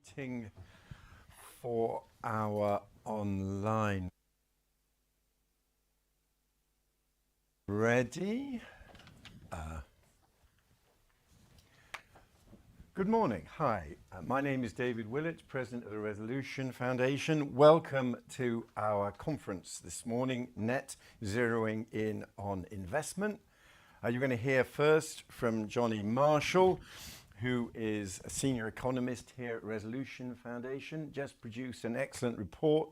waiting for our online. Ready? Good morning. Hi, my name is David Willett, President of the Resolution Foundation. Welcome to our conference this morning, Net Zeroing In on Investment. You're going to hear first from Johnny Marshall, who is a senior economist here at Resolution Foundation. Just produced an excellent report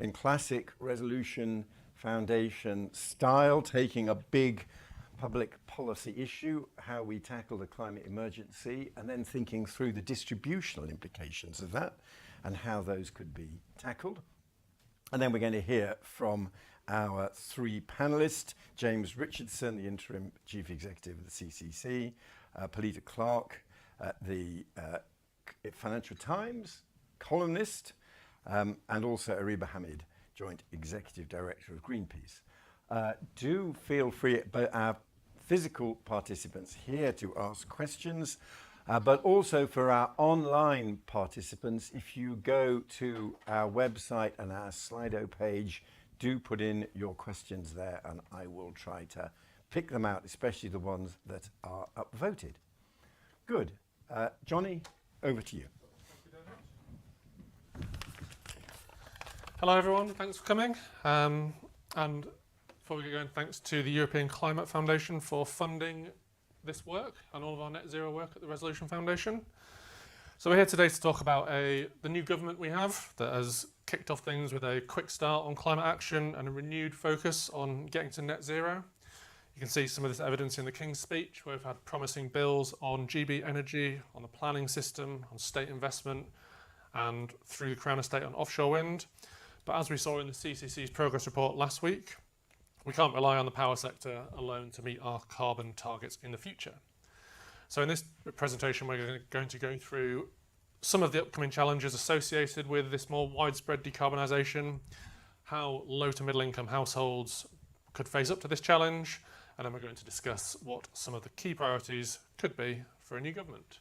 in classic Resolution Foundation style, taking a big public policy issue, how we tackle the climate emergency, and then thinking through the distributional implications of that and how those could be tackled. And then we're going to hear from our three panelists: James Richardson, the interim chief executive of the CCC, Polita Clark, the Financial Times columnist, and also Ariba Hamid, joint executive director of Greenpeace. Do feel free, but our physical participants here, to ask questions, but also for our online participants, if you go to our website and our Slido page, do put in your questions there and I will try to pick them out, especially the ones that are upvoted. Good. Johnny, over to you. Hello everyone, thanks for coming. And before we go in, thanks to the European Climate Foundation for funding this work and all of our net zero work at the Resolution Foundation. So we're here today to talk about the new government we have that has kicked off things with a quick start on climate action and a renewed focus on getting to net zero. You can see some of this evidence in the King's speech, where we've had promising bills on GB energy, on the planning system, on state investment, and through the Crown Estate on offshore wind. But as we saw in the CCC's progress report last week, we can't rely on the power sector alone to meet our carbon targets in the future. So in this presentation, we're going to go through some of the upcoming challenges associated with this more widespread decarbonisation, how low to middle income households could face up to this challenge, and then we're going to discuss what some of the key priorities could be for a new government.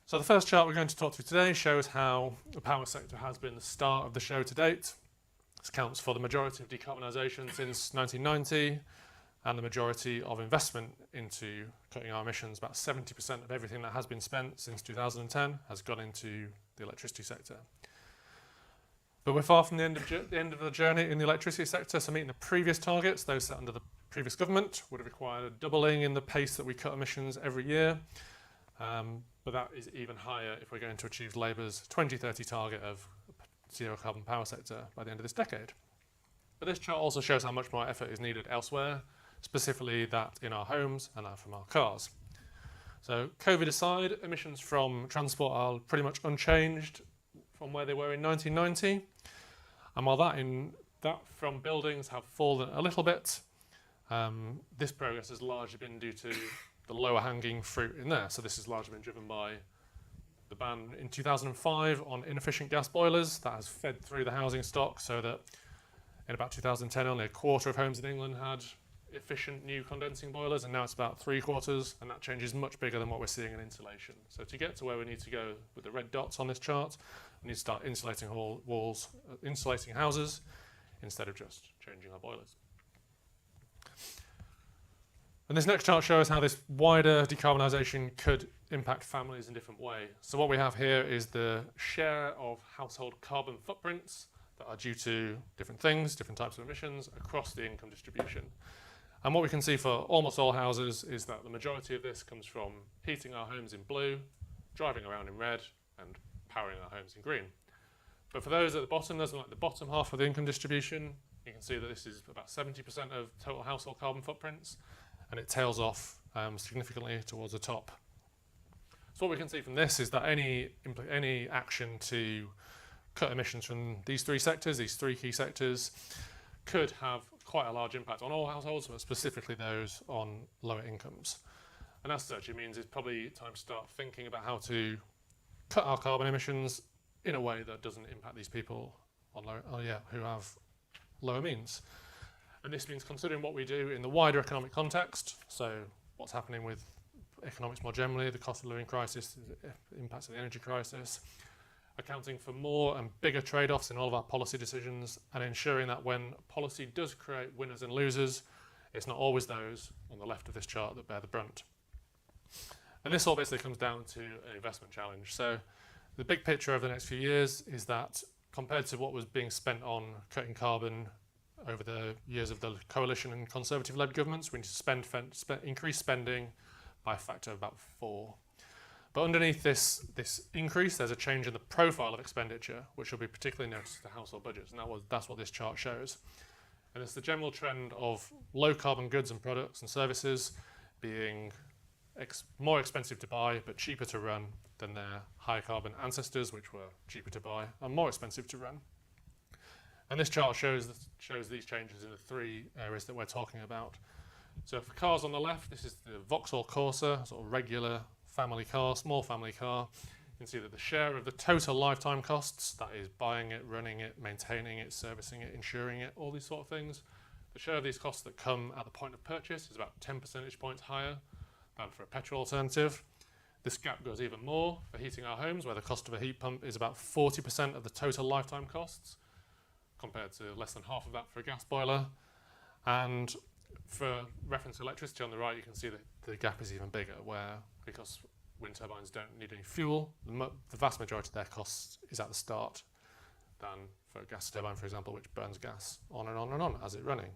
So the first chart we're going to talk through today shows how the power sector has been the star of the show to date. This accounts for the majority of decarbonisation since 1990 and the majority of investment into cutting our emissions. About 70% of everything that has been spent since 2010 has gone into the electricity sector. But we're far from the end of the journey in the electricity sector, so meeting the previous targets, those set under the previous government, would have required a doubling in the pace that we cut emissions every year. But that is even higher if we're going to achieve Labour's 2030 target of zero carbon power sector by the end of this decade. But this chart also shows how much more effort is needed elsewhere, specifically that in our homes and that from our cars. So COVID aside, emissions from transport are pretty much unchanged from where they were in 1990. And while that from buildings have fallen a little bit, this progress has largely been due to the lower hanging fruit in there. So this has largely been driven by the ban in 2005 on inefficient gas boilers that has fed through the housing stock, so that in about 2010 only a quarter of homes in England had efficient new condensing boilers, and now it's about 3/4, and that change is much bigger than what we're seeing in insulation. So to get to where we need to go with the red dots on this chart, we need to start insulating walls, insulating houses, instead of just changing our boilers. And this next chart shows how this wider decarbonisation could impact families in different ways. So what we have here is the share of household carbon footprints that are due to different things, different types of emissions across the income distribution. And what we can see for almost all houses is that the majority of this comes from heating our homes in blue, driving around in red, and powering our homes in green. But for those at the bottom, those are like the bottom half of the income distribution, you can see that this is about 70% of total household carbon footprints, and it tails off significantly towards the top. So what we can see from this is that any action to cut emissions from these three sectors, these three key sectors, could have quite a large impact on all households, but specifically those on lower incomes. And as such, it means it's probably time to start thinking about how to cut our carbon emissions in a way that doesn't impact these people on who have lower means. And this means considering what we do in the wider economic context, so what's happening with economics more generally, the cost of living crisis, the impacts of the energy crisis, accounting for more and bigger trade-offs in all of our policy decisions, and ensuring that when policy does create winners and losers, it's not always those on the left of this chart that bear the brunt. And this all basically comes down to an investment challenge. So the big picture over the next few years is that compared to what was being spent on cutting carbon over the years of the coalition and Conservative-led governments, we need to increase spending by a factor of about 4. But underneath this increase, there's a change in the profile of expenditure, which will be particularly noticed to household budgets, and that's what this chart shows. And it's the general trend of low carbon goods and products and services being more expensive to buy but cheaper to run than their high carbon ancestors, which were cheaper to buy and more expensive to run. And this chart shows these changes in the 3 areas that we're talking about. So for cars on the left, this is the Vauxhall Corsa, sort of regular family car, small family car. You can see that the share of the total lifetime costs, that is buying it, running it, maintaining it, servicing it, insuring it, all these sort of things, the share of these costs that come at the point of purchase is about 10 percentage points higher than for a petrol alternative. This gap goes even more for heating our homes, where the cost of a heat pump is about 40% of the total lifetime costs, compared to less than half of that for a gas boiler. And for reference to electricity on the right, you can see that the gap is even bigger, where because wind turbines don't need any fuel, the vast majority of their costs is at the start than for a gas turbine, for example, which burns gas on and on and on as it's running.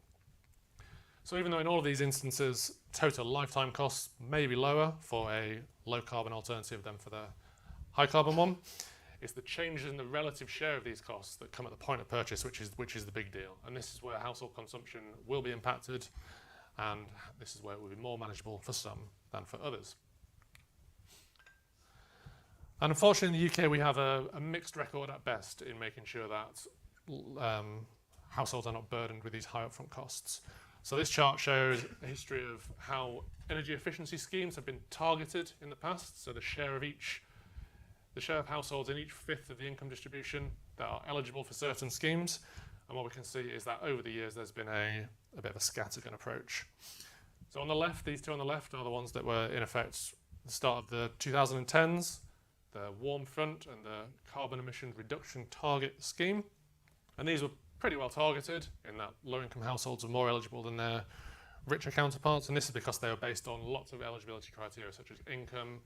So even though in all of these instances, total lifetime costs may be lower for a low carbon alternative than for the high carbon one, it's the changes in the relative share of these costs that come at the point of purchase, which is the big deal. And this is where household consumption will be impacted, and this is where it will be more manageable for some than for others. And unfortunately in the UK we have a mixed record at best in making sure that households are not burdened with these high upfront costs. So this chart shows a history of how energy efficiency schemes have been targeted in the past. So the share of households in each fifth of the income distribution that are eligible for certain schemes. And what we can see is that over the years there's been a bit of a scattergun approach. So on the left, these two on the left are the ones that were in effect the start of the 2010s, the Warm Front and the Carbon Emission Reduction Target Scheme. And these were pretty well targeted in that low-income households are more eligible than their richer counterparts, and this is because they were based on lots of eligibility criteria such as income.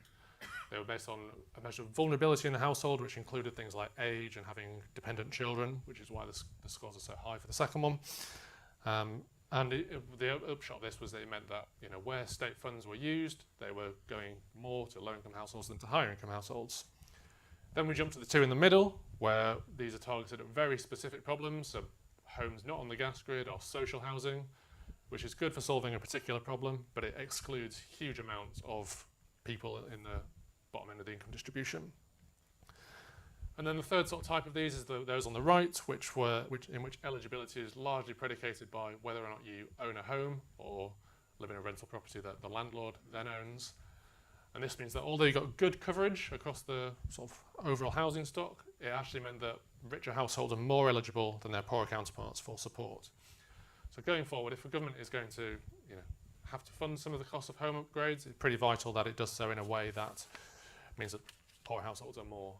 They were based on a measure of vulnerability in the household, which included things like age and having dependent children, which is why the scores are so high for the second one. And the upshot of this was that it meant that where state funds were used, they were going more to low-income households than to higher-income households. Then we jump to the two in the middle, where these are targeted at very specific problems, so homes not on the gas grid or social housing, which is good for solving a particular problem, but it excludes huge amounts of people in the bottom end of the income distribution. And then the third sort of type of these is those on the right, in which eligibility is largely predicated by whether or not you own a home or live in a rental property that the landlord then owns. And this means that although you got good coverage across the sort of overall housing stock, it actually meant that richer households are more eligible than their poorer counterparts for support. So going forward, if a government is going to have to fund some of the cost of home upgrades, it's pretty vital that it does so in a way that means that poor households are more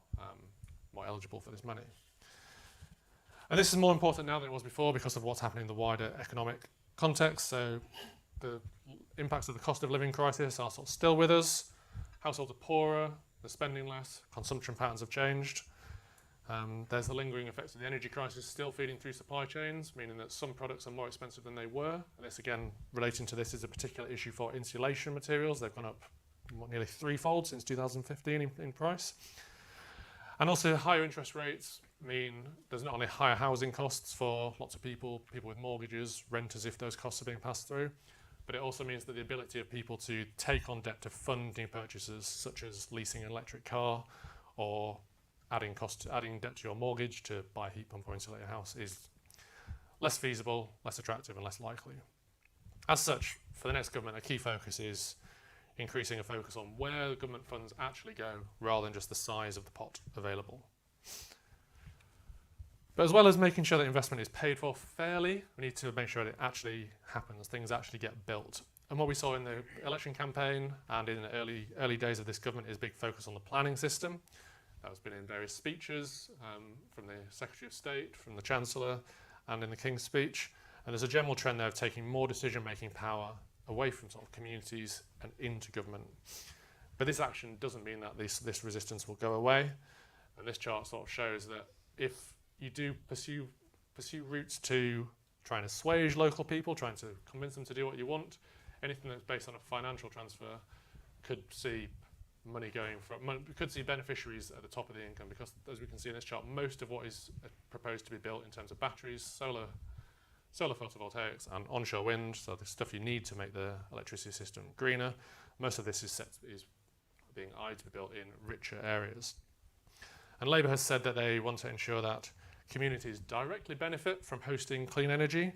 eligible for this money. And this is more important now than it was before because of what's happening in the wider economic context. So the impacts of the cost of living crisis are sort of still with us. Households are poorer, they're spending less, consumption patterns have changed. There's the lingering effects of the energy crisis still feeding through supply chains, meaning that some products are more expensive than they were. And this, again, relating to this is a particular issue for insulation materials. They've gone up nearly threefold since 2015 in price. And also higher interest rates mean there's not only higher housing costs for lots of people with mortgages, renters if those costs are being passed through, but it also means that the ability of people to take on debt to fund new purchases, such as leasing an electric car or adding debt to your mortgage to buy a heat pump or insulate your house, is less feasible, less attractive and less likely. As such, for the next government, a key focus is increasing a focus on where the government funds actually go rather than just the size of the pot available. But as well as making sure that investment is paid for fairly, we need to make sure that it actually happens, things actually get built. And what we saw in the election campaign and in the early days of this government is a big focus on the planning system. That has been in various speeches from the Secretary of State, from the Chancellor, and in the King's speech. And there's a general trend there of taking more decision-making power away from sort of communities and into government. But this action doesn't mean that this resistance will go away. And this chart sort of shows that if you do pursue routes to trying to assuage local people, trying to convince them to do what you want, anything that's based on a financial transfer could see money going from, could see beneficiaries at the top of the income, because as we can see in this chart, most of what is proposed to be built in terms of batteries, solar photovoltaics and onshore wind, so the stuff you need to make the electricity system greener, most of this is being eyed to be built in richer areas. And Labour has said that they want to ensure that communities directly benefit from hosting clean energy.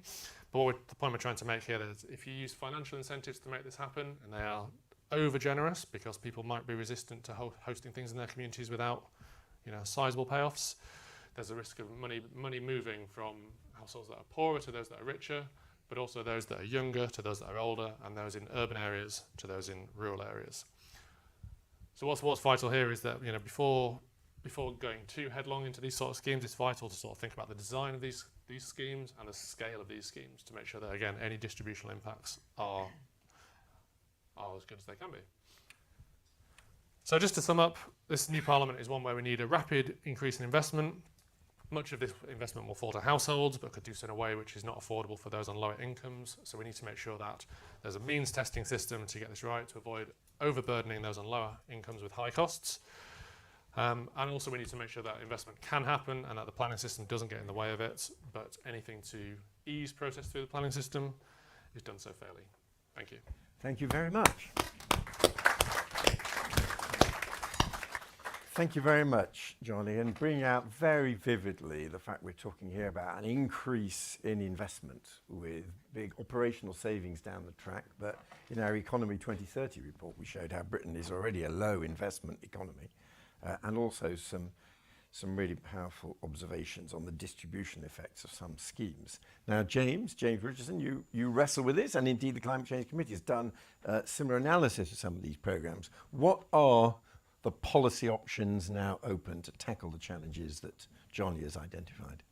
But the point we're trying to make here is if you use financial incentives to make this happen, and they are over generous because people might be resistant to hosting things in their communities without, sizable payoffs, there's a risk of money moving from households that are poorer to those that are richer, but also those that are younger to those that are older, and those in urban areas to those in rural areas. So what's vital here is that before going too headlong into these sort of schemes, it's vital to sort of think about the design of these schemes and the scale of these schemes to make sure that, again, any distributional impacts are as good as they can be. So just to sum up, this new Parliament is one where we need a rapid increase in investment. Much of this investment will fall to households, but could do so in a way which is not affordable for those on lower incomes. So we need to make sure that there's a means testing system to get this right, to avoid overburdening those on lower incomes with high costs. And also we need to make sure that investment can happen and that the planning system doesn't get in the way of it, but anything to ease process through the planning system is done so fairly. Thank you. Thank you very much. Thank you very much, Johnny, and bring out very vividly the fact we're talking here about an increase in investment with big operational savings down the track. But in our Economy 2030 report, we showed how Britain is already a low investment economy, and also some really powerful observations on the distribution effects of some schemes. Now, James Richardson, you wrestle with this, and indeed the Climate Change Committee has done similar analysis of some of these programmes. What are the policy options now open to tackle the challenges that Johnny has identified?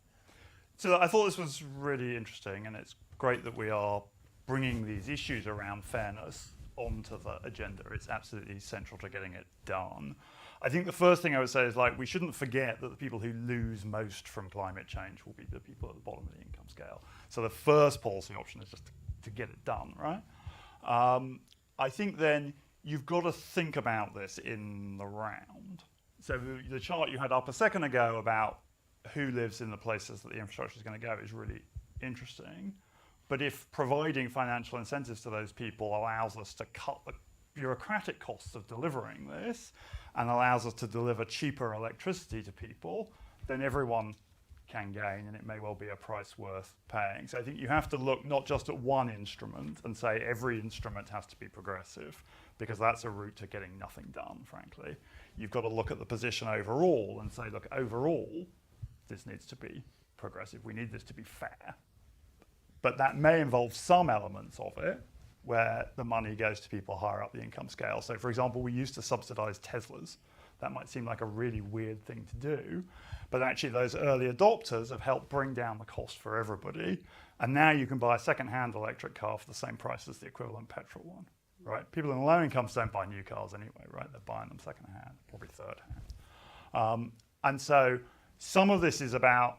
So I thought this was really interesting, and it's great that we are bringing these issues around fairness onto the agenda. It's absolutely central to getting it done. I think the first thing I would say is we shouldn't forget that the people who lose most from climate change will be the people at the bottom of the income scale. So the first policy option is just to get it done, right? I think then you've got to think about this in the round. So the chart you had up a second ago about who lives in the places that the infrastructure is going to go is really interesting. But if providing financial incentives to those people allows us to cut the bureaucratic costs of delivering this and allows us to deliver cheaper electricity to people, then everyone can gain, and it may well be a price worth paying. So I think you have to look not just at one instrument and say every instrument has to be progressive, because that's a route to getting nothing done, frankly. You've got to look at the position overall and say, look, overall, this needs to be progressive. We need this to be fair. But that may involve some elements of it where the money goes to people higher up the income scale. So for example, we used to subsidize Teslas. That might seem like a really weird thing to do, but actually those early adopters have helped bring down the cost for everybody. And now you can buy a second-hand electric car for the same price as the equivalent petrol one, right? People in low incomes don't buy new cars anyway, right? They're buying them second-hand, probably third-hand. And so some of this is about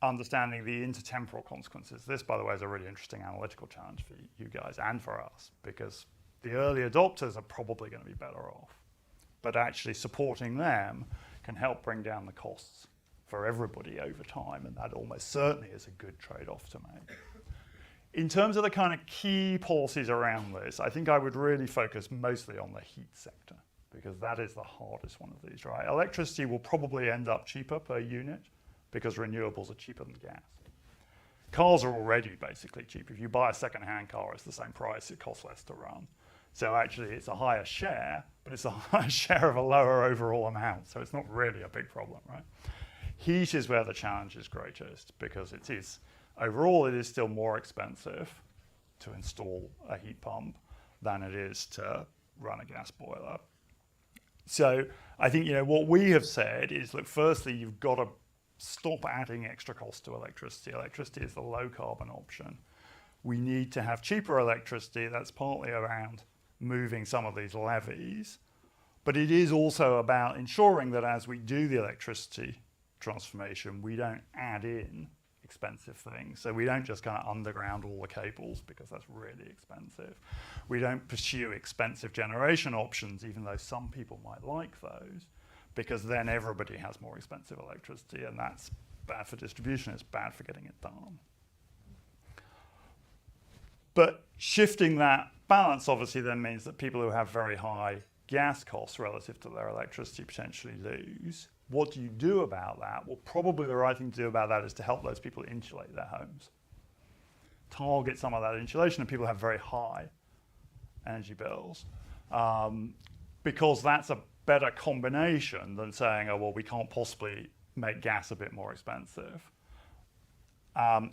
understanding the intertemporal consequences. This, by the way, is a really interesting analytical challenge for you guys and for us, because the early adopters are probably going to be better off. But actually supporting them can help bring down the costs for everybody over time, and that almost certainly is a good trade-off to make. In terms of the kind of key policies around this, I think I would really focus mostly on the heat sector, because that is the hardest one of these, right? Electricity will probably end up cheaper per unit because renewables are cheaper than gas. Cars are already basically cheap. If you buy a second-hand car, it's the same price, it costs less to run. So actually it's a higher share, but it's a higher share of a lower overall amount. So it's not really a big problem, right? Heat is where the challenge is greatest, because overall it is still more expensive to install a heat pump. than it is to run a gas boiler. So I think, what we have said is, look, firstly, you've got to stop adding extra cost to electricity. Electricity is the low carbon option. We need to have cheaper electricity. That's partly around moving some of these levies. But it is also about ensuring that as we do the electricity transformation, we don't add in expensive things. So we don't just kind of underground all the cables, because that's really expensive. We don't pursue expensive generation options, even though some people might like those, because then everybody has more expensive electricity, and that's bad for distribution, it's bad for getting it done. But shifting that balance obviously then means that people who have very high gas costs relative to their electricity potentially lose. What do you do about that? Well, probably the right thing to do about that is to help those people insulate their homes. Target some of that insulation, and people have very high energy bills. Because that's a better combination than saying, oh, well, we can't possibly make gas a bit more expensive.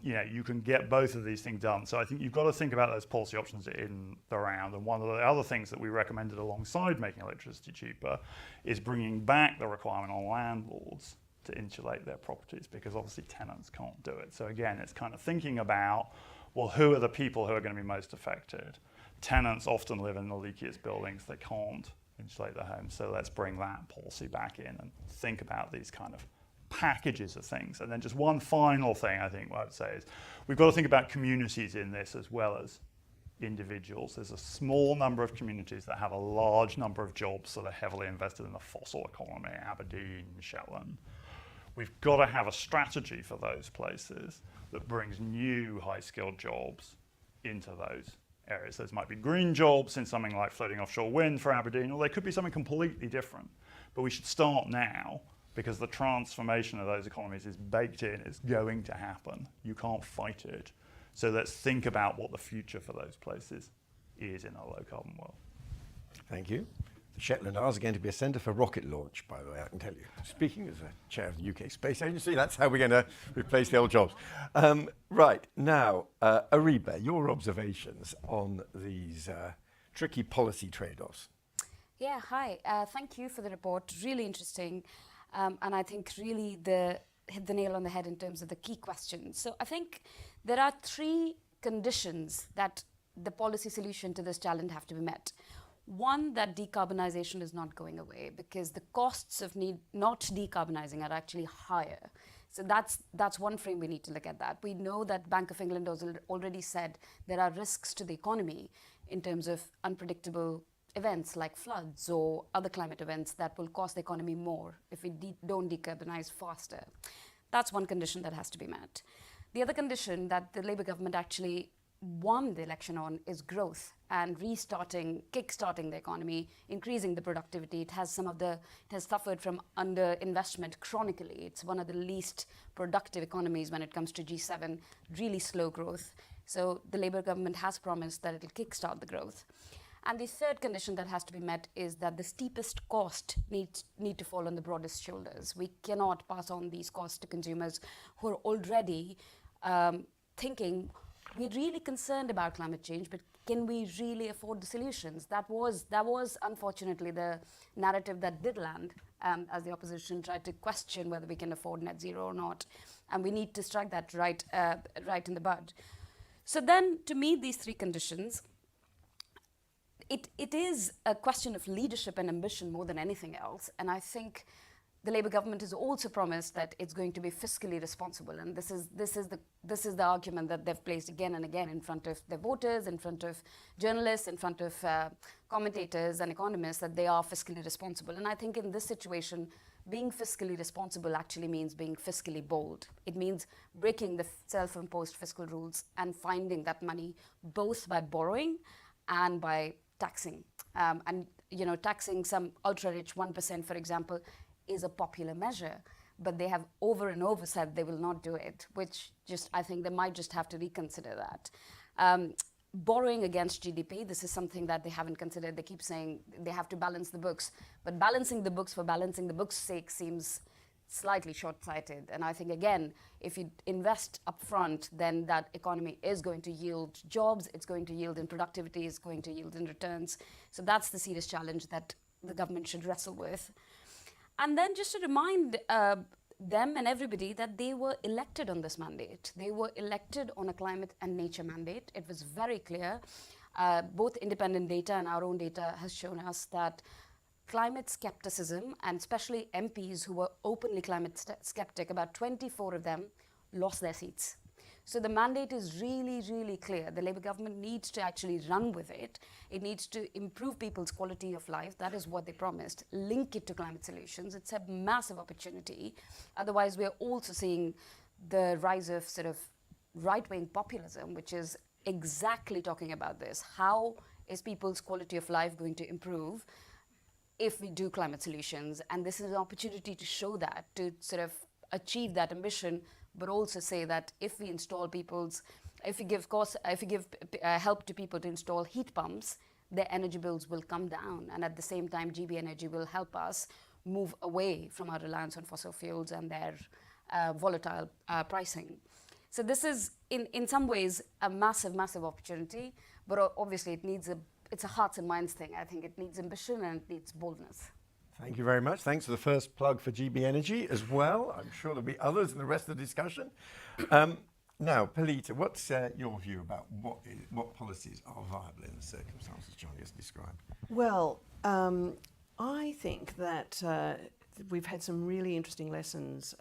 You can get both of these things done. So I think you've got to think about those policy options in the round. And one of the other things that we recommended alongside making electricity cheaper is bringing back the requirement on landlords to insulate their properties, because obviously tenants can't do it. So again, it's kind of thinking about, well, who are the people who are going to be most affected? Tenants often live in the leakiest buildings. They can't insulate their homes. So let's bring that policy back in and think about these kind of packages of things. And then just one final thing I think what I would say is we've got to think about communities in this as well as individuals. There's a small number of communities that have a large number of jobs that are heavily invested in the fossil economy, Aberdeen, Shetland. We've got to have a strategy for those places that brings new high-skilled jobs into those areas. Those might be green jobs in something like floating offshore wind for Aberdeen, or they could be something completely different. But we should start now, because the transformation of those economies is baked in, it's going to happen. You can't fight it. So let's think about what the future for those places is in a low carbon world. Thank you. The Shetland Isles are going to be a centre for rocket launch, by the way, I can tell you. Speaking as a chair of the UK Space Agency, that's how we're going to replace the old jobs. Right, now, Ariba, your observations on these tricky policy trade-offs. Yeah, hi. Thank you for the report. Really interesting. And I think really hit the nail on the head in terms of the key questions. So I think there are three conditions that the policy solution to this challenge have to be met. One, that decarbonisation is not going away, because the costs of not decarbonising are actually higher. So that's one frame we need to look at that. We know that Bank of England has already said there are risks to the economy in terms of unpredictable events like floods or other climate events that will cost the economy more if we don't decarbonise faster. That's one condition that has to be met. The other condition that the Labour government actually won the election on is growth and kickstarting the economy, increasing the productivity. It has suffered from underinvestment chronically. It's one of the least productive economies when it comes to G7, really slow growth. So the Labour government has promised that it will kickstart the growth. And the third condition that has to be met is that the steepest cost need to fall on the broadest shoulders. We cannot pass on these costs to consumers who are already thinking, we're really concerned about climate change, but can we really afford the solutions? That was unfortunately the narrative that did land as the opposition tried to question whether we can afford net zero or not. And we need to strike that right in the bud. So then, to meet these three conditions, it is a question of leadership and ambition more than anything else. And I think the Labour government has also promised that it's going to be fiscally responsible. And this is the argument that they've placed again and again in front of their voters, in front of journalists, in front of commentators and economists, that they are fiscally responsible. And I think in this situation, being fiscally responsible actually means being fiscally bold. It means breaking the self-imposed fiscal rules and finding that money both by borrowing and by taxing. Taxing some ultra-rich 1%, for example, is a popular measure, but they have over and over said they will not do it, which I think they might just have to reconsider that. Borrowing against GDP, this is something that they haven't considered. They keep saying they have to balance the books, but balancing the books for balancing the books' sake seems slightly short-sighted. And I think, again, if you invest upfront, then that economy is going to yield jobs, it's going to yield in productivity, it's going to yield in returns. So that's the serious challenge that the government should wrestle with. And then just to remind them and everybody that they were elected on this mandate. They were elected on a climate and nature mandate. It was very clear. Both independent data and our own data has shown us that climate skepticism, and especially MPs who were openly climate skeptic, about 24 of them lost their seats. So the mandate is really, really clear. The Labour government needs to actually run with it. It needs to improve people's quality of life. That is what they promised. Link it to climate solutions. It's a massive opportunity. Otherwise, we're also seeing the rise of sort of right-wing populism, which is exactly talking about this. How is people's quality of life going to improve if we do climate solutions? And this is an opportunity to show that, to sort of achieve that ambition, but also say that if we install if we give help to people to install heat pumps, their energy bills will come down. And at the same time, GB Energy will help us move away from our reliance on fossil fuels and their volatile pricing. So this is, in some ways, a massive, massive opportunity, but obviously it's a hearts and minds thing. I think it needs ambition and it needs boldness. Thank you very much. Thanks for the first plug for GB Energy as well. I'm sure there'll be others in the rest of the discussion. Now, Palita, what's your view about what policies are viable in the circumstances John just described? Well, I think that we've had some really interesting lessons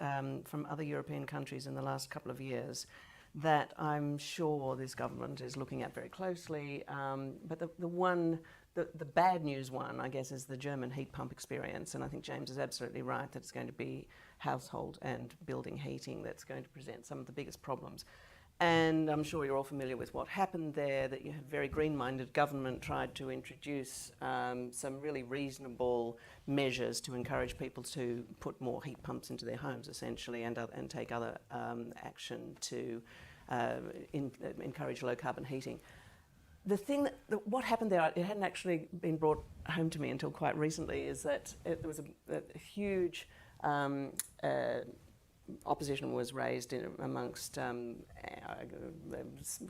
from other European countries in the last couple of years that I'm sure this government is looking at very closely. But the bad news one, I guess, is the German heat pump experience. And I think James is absolutely right that it's going to be household and building heating that's going to present some of the biggest problems. And I'm sure you're all familiar with what happened there, that you had a very green-minded government tried to introduce some really reasonable measures to encourage people to put more heat pumps into their homes, essentially, and take other action to encourage low-carbon heating. The thing what happened there, it hadn't actually been brought home to me until quite recently, is that there was a huge opposition was raised amongst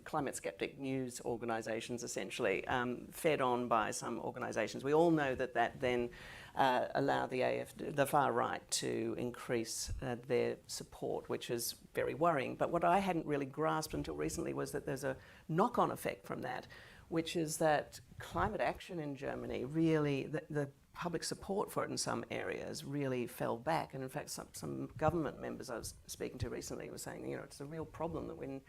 climate skeptic news organisations, essentially, fed on by some organisations. We all know that then allowed the far right to increase their support, which is very worrying. But what I hadn't really grasped until recently was that there's a knock-on effect from that, which is that climate action in Germany really, the public support for it in some areas really fell back. And in fact, some government members I was speaking to recently were saying, it's a real problem that when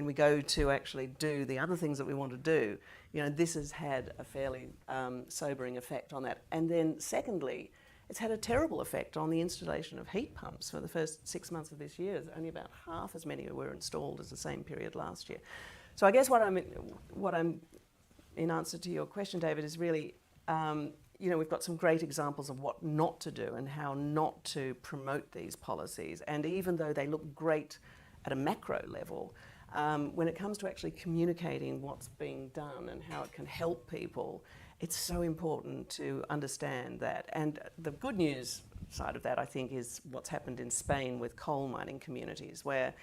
we go to actually do the other things that we want to do, this has had a fairly sobering effect on that. And then secondly, it's had a terrible effect on the installation of heat pumps for the first 6 months of this year. Only about half as many were installed as the same period last year. So I guess what I'm in answer to your question, David, is really, we've got some great examples of what not to do and how not to promote these policies. And even though they look great at a macro level, when it comes to actually communicating what's being done and how it can help people, it's so important to understand that. And the good news side of that, I think, is what's happened in Spain with coal mining communities, where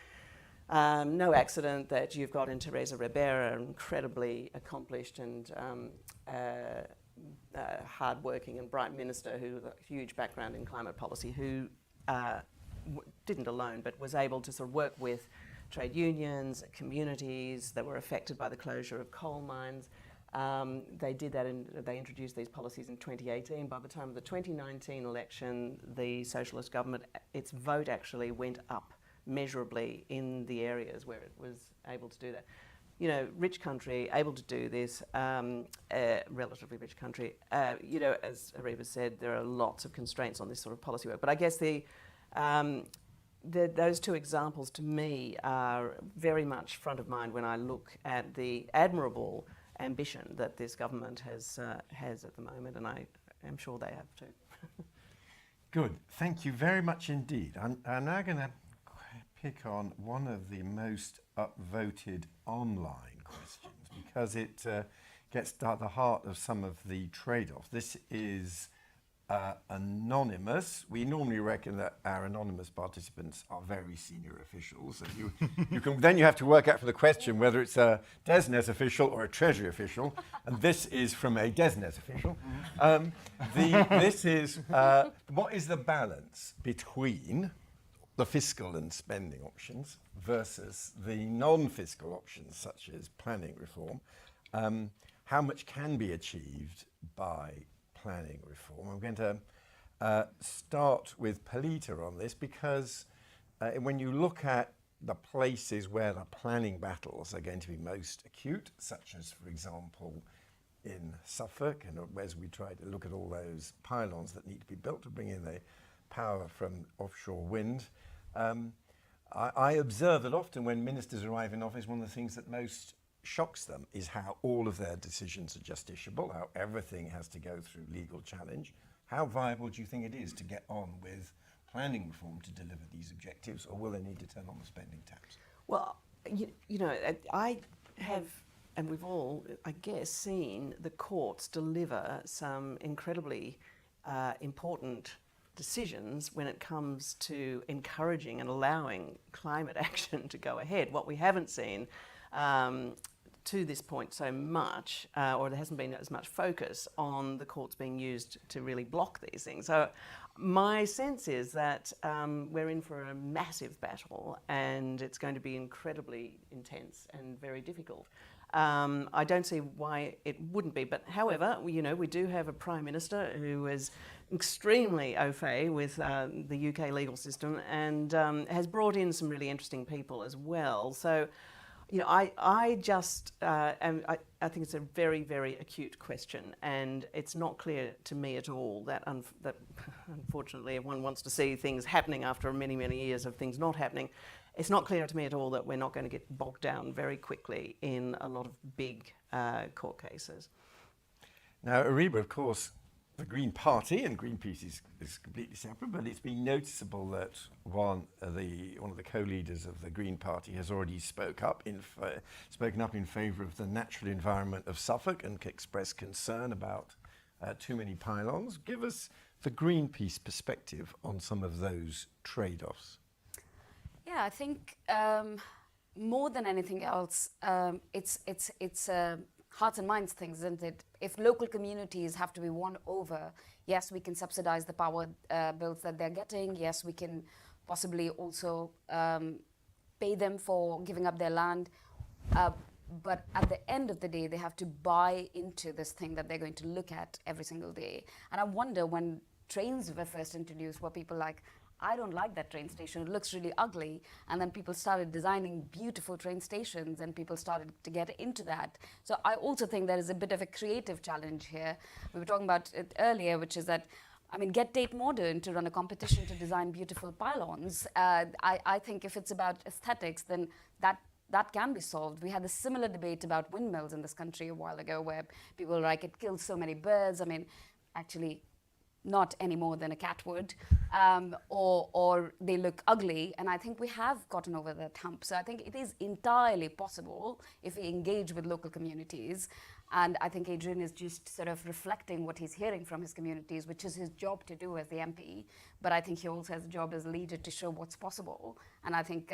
no accident that you've got in Teresa Ribera, an incredibly accomplished and hard-working and bright minister who has a huge background in climate policy, who didn't alone, but was able to sort of work with trade unions, communities that were affected by the closure of coal mines. They did that, and they introduced these policies in 2018. By the time of the 2019 election, the socialist government, its vote actually went up measurably in the areas where it was able to do that. Rich country, able to do this, relatively rich country. As Ariba said, there are lots of constraints on this sort of policy work. But I guess those two examples to me are very much front of mind when I look at the admirable ambition that this government has at the moment, and I am sure they have too. Good. Thank you very much indeed. I'm now going to pick on one of the most upvoted online questions because it gets at the heart of some of the trade-offs. This is anonymous. We normally reckon that our anonymous participants are very senior officials. And then you have to work out for the question whether it's a DESNES official or a Treasury official. And this is from a DESNES official. This is what is the balance between the fiscal and spending options versus the non-fiscal options, such as planning reform. How much can be achieved by planning reform? I'm going to start with Palita on this because when you look at the places where the planning battles are going to be most acute, such as, for example, in Suffolk, and as we try to look at all those pylons that need to be built to bring in the power from offshore wind, I observe that often when ministers arrive in office, one of the things that most shocks them is how all of their decisions are justiciable, how everything has to go through legal challenge. How viable do you think it is to get on with planning reform to deliver these objectives, or will they need to turn on the spending taps? Well, you know, I have, and we've all, I guess, seen the courts deliver some incredibly important decisions when it comes to encouraging and allowing climate action to go ahead. What we haven't seen to this point so much, or there hasn't been as much focus on the courts being used to really block these things. So my sense is that we're in for a massive battle and it's going to be incredibly intense and very difficult. I don't see why it wouldn't be, but however, we do have a Prime Minister who is extremely au fait with the UK legal system and has brought in some really interesting people as well. So, I think it's a very, very acute question, and it's not clear to me at all that unfortunately everyone wants to see things happening after many, many years of things not happening. It's not clear to me at all that we're not going to get bogged down very quickly in a lot of big court cases. Now, Ariba, of course, the Green Party, and Greenpeace is completely separate, but it's been noticeable that one of the co-leaders of the Green Party has already spoken up in favour of the natural environment of Suffolk and expressed concern about too many pylons. Give us the Greenpeace perspective on some of those trade-offs. Yeah, I think more than anything else, it's hearts and minds things, isn't it? If local communities have to be won over, yes, we can subsidize the power bills that they're getting. Yes, we can possibly also pay them for giving up their land. But at the end of the day, they have to buy into this thing that they're going to look at every single day. And I wonder, when trains were first introduced, were people like, I don't like that train station, it looks really ugly. And then people started designing beautiful train stations and people started to get into that. So I also think there is a bit of a creative challenge here. We were talking about it earlier, which is that, get Tate Modern to run a competition to design beautiful pylons. I think if it's about aesthetics, then that can be solved. We had a similar debate about windmills in this country a while ago where people were like, it kills so many birds. Actually, not any more than a cat would, or they look ugly. And I think we have gotten over that hump. So I think it is entirely possible if we engage with local communities. And I think Adrian is just sort of reflecting what he's hearing from his communities, which is his job to do as the MP. But I think he also has a job as a leader to show what's possible. And I think,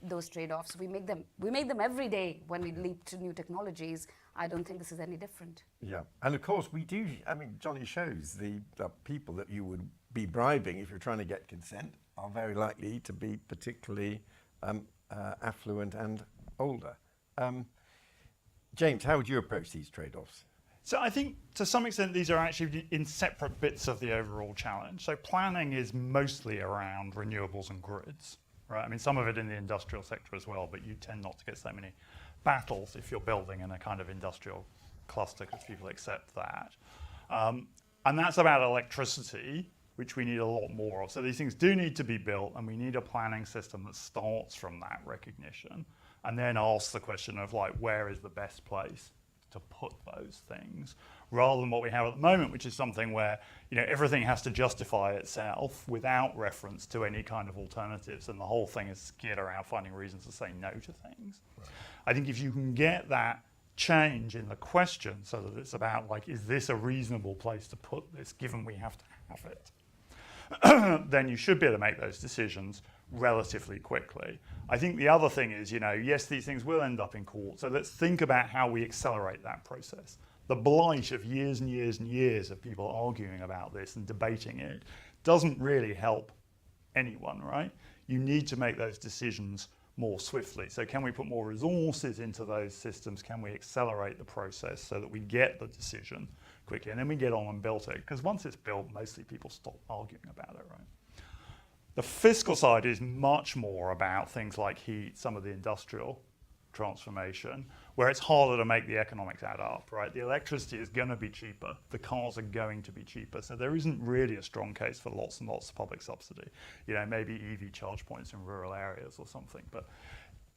those trade-offs, we make them every day when we leap to new technologies. I don't think this is any different. Yeah, and of course we do, Johnny shows the people that you would be bribing if you're trying to get consent are very likely to be particularly affluent and older. James, how would you approach these trade-offs? So I think to some extent these are actually in separate bits of the overall challenge. So planning is mostly around renewables and grids, right? Some of it in the industrial sector as well, but you tend not to get so many battles if you're building in a kind of industrial cluster because people accept that. And that's about electricity, which we need a lot more of. So these things do need to be built, and we need a planning system that starts from that recognition and then asks the question of where is the best place to put those things, rather than what we have at the moment, which is something where everything has to justify itself without reference to any kind of alternatives, and the whole thing is geared around finding reasons to say no to things. Right. I think if you can get that change in the question so that it's about like, is this a reasonable place to put this given we have to have it, then you should be able to make those decisions relatively quickly. I think the other thing is, yes, these things will end up in court. So let's think about how we accelerate that process. The blight of years and years and years of people arguing about this and debating it doesn't really help anyone, right? You need to make those decisions more swiftly. So can we put more resources into those systems? Can we accelerate the process so that we get the decision quickly and then we get on and build it? Because once it's built, mostly people stop arguing about it, right? The fiscal side is much more about things like heat, some of the industrial transformation, where it's harder to make the economics add up, right? The electricity is going to be cheaper. The cars are going to be cheaper. So there isn't really a strong case for lots and lots of public subsidy. Maybe EV charge points in rural areas or something. But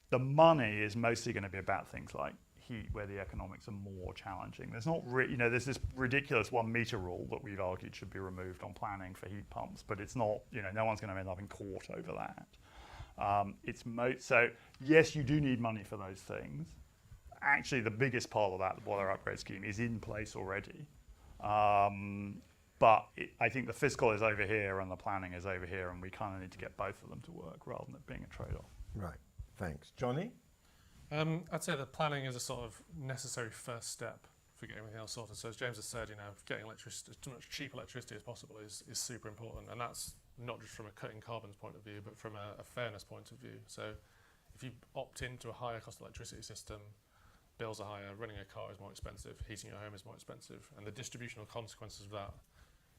the money is mostly going to be about things like heat, where the economics are more challenging. There's not there's this ridiculous 1 meter rule that we've argued should be removed on planning for heat pumps, but it's not, no one's going to end up in court over that. So yes, you do need money for those things. Actually, the biggest part of that, the boiler upgrade scheme, is in place already. But I think the fiscal is over here and the planning is over here, and we kind of need to get both of them to work rather than it being a trade-off. Right, thanks. Johnny? I'd say that planning is a sort of necessary first step for getting everything else sorted. So as James has said, getting electricity, as much cheap electricity as possible is super important, and that's not just from a cutting carbon's point of view, but from a fairness point of view. So if you opt into a higher cost electricity system, bills are higher, running a car is more expensive, heating your home is more expensive, and the distributional consequences of that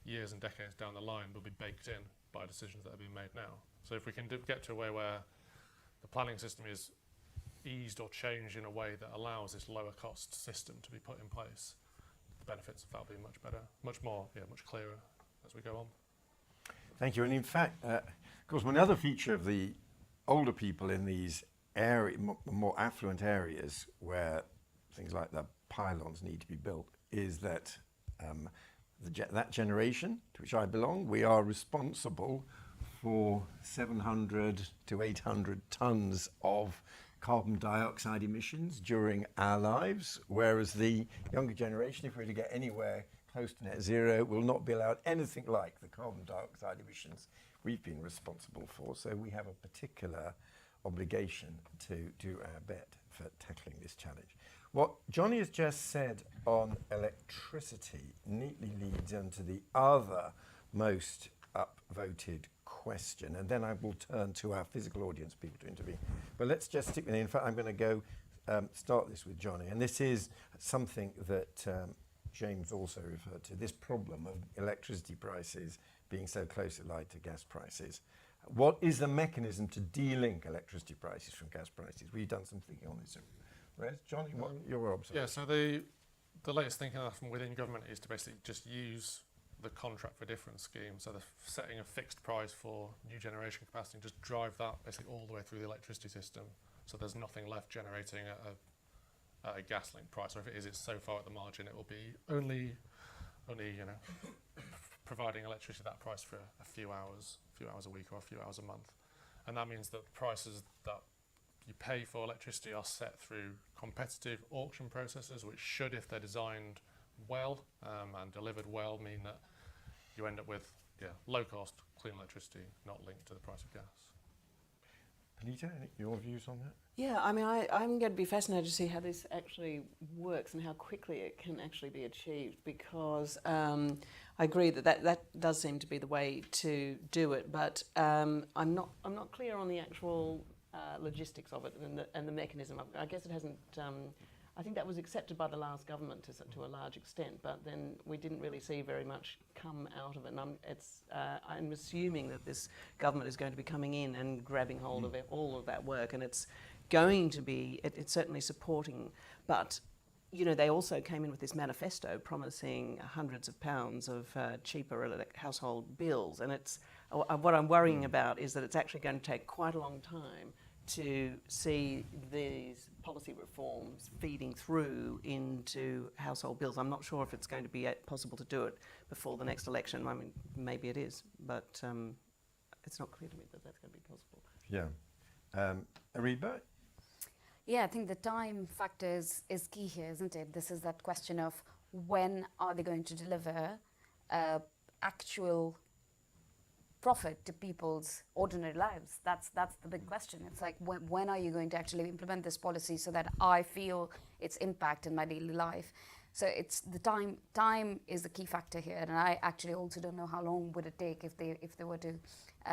years and decades down the line will be baked in by decisions that are being made now. So if we can get to a way where the planning system is eased or changed in a way that allows this lower cost system to be put in place, the benefits of that will be much better, much clearer as we go on. Thank you. And in fact, of course, one other feature of the older people in these more affluent areas where things like the pylons need to be built is that that generation to which I belong, we are responsible for 700 to 800 tons of carbon dioxide emissions during our lives, whereas the younger generation, if we're to get anywhere close to net zero, will not be allowed anything like the carbon dioxide emissions we've been responsible for. So we have a particular obligation to do our bit for tackling this challenge. What Johnny has just said on electricity neatly leads into the other most upvoted question, and then I will turn to our physical audience people to intervene. But let's just stick with it. In fact, I'm going to go start this with Johnny, and this is something that James also referred to, this problem of electricity prices being so closely allied to gas prices. What is the mechanism to de-link electricity prices from gas prices? We've done some thinking on this. Johnny, what your observation? Yeah, so the latest thinking from within government is to basically just use the contract for difference scheme, so the setting a fixed price for new generation capacity and just drive that basically all the way through the electricity system, so there's nothing left generating at a gas link price, or if it is, it's so far at the margin it will be only providing electricity at that price for a few hours a week or a few hours a month. And that means that the prices that you pay for electricity are set through competitive auction processes, which should, if they're designed well and delivered well, mean that you end up with low cost, clean electricity, not linked to the price of gas. Anita, your views on that? Yeah, I mean, I'm going to be fascinated to see how this actually works and how quickly it can actually be achieved, because I agree that does seem to be the way to do it, but I'm not clear on the actual logistics of it and the mechanism. I guess it hasn't. I think that was accepted by the last government to a large extent, but then we didn't really see very much come out of it. And I'm assuming that this government is going to be coming in and grabbing hold of all of that work, and it's going to be, it's certainly supporting, but they also came in with this manifesto promising hundreds of pounds of cheaper household bills, and what I'm worrying about is that it's actually going to take quite a long time to see these policy reforms feeding through into household bills. I'm not sure if it's going to be possible to do it before the next election. I mean, maybe it is, but it's not clear to me that that's going to be possible. Yeah. Ariba? Yeah, I think the time factor is key here, isn't it? This is that question of when are they going to deliver actual profit to people's ordinary lives? That's the big question. It's like, when are you going to actually implement this policy so that I feel its impact in my daily life? So it's the time is the key factor here, and I actually also don't know how long would it take if they were to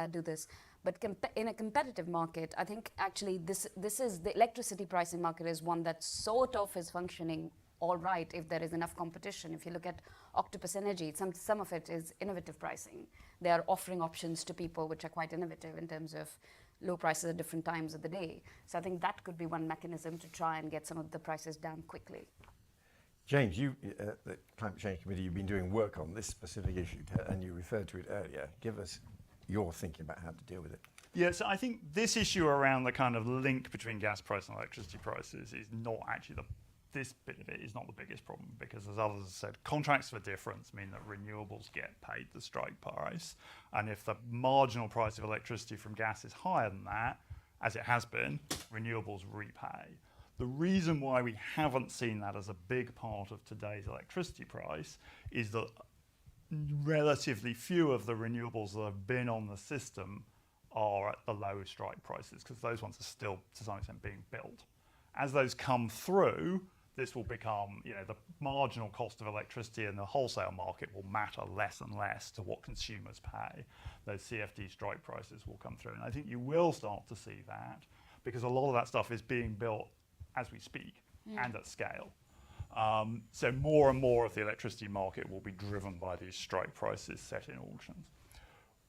do this. But in a competitive market, I think actually this is the electricity pricing market is one that sort of is functioning all right if there is enough competition. If you look at Octopus Energy, some of it is innovative pricing. They are offering options to people which are quite innovative in terms of low prices at different times of the day. So I think that could be one mechanism to try and get some of the prices down quickly. James, you, the Climate Change Committee, you've been doing work on this specific issue, and you referred to it earlier. Give us your thinking about how to deal with it. Yeah, so I think this issue around the kind of link between gas price and electricity prices is not actually this bit of it is not the biggest problem, because as others have said, contracts for difference mean that renewables get paid the strike price. And if the marginal price of electricity from gas is higher than that, as it has been, renewables repay. The reason why we haven't seen that as a big part of today's electricity price is that relatively few of the renewables that have been on the system are at the low strike prices, because those ones are still, to some extent, being built. As those come through, this will become, the marginal cost of electricity in the wholesale market will matter less and less to what consumers pay. Those CFD strike prices will come through. And I think you will start to see that, because a lot of that stuff is being built as we speak and at scale. So more and more of the electricity market will be driven by these strike prices set in auctions.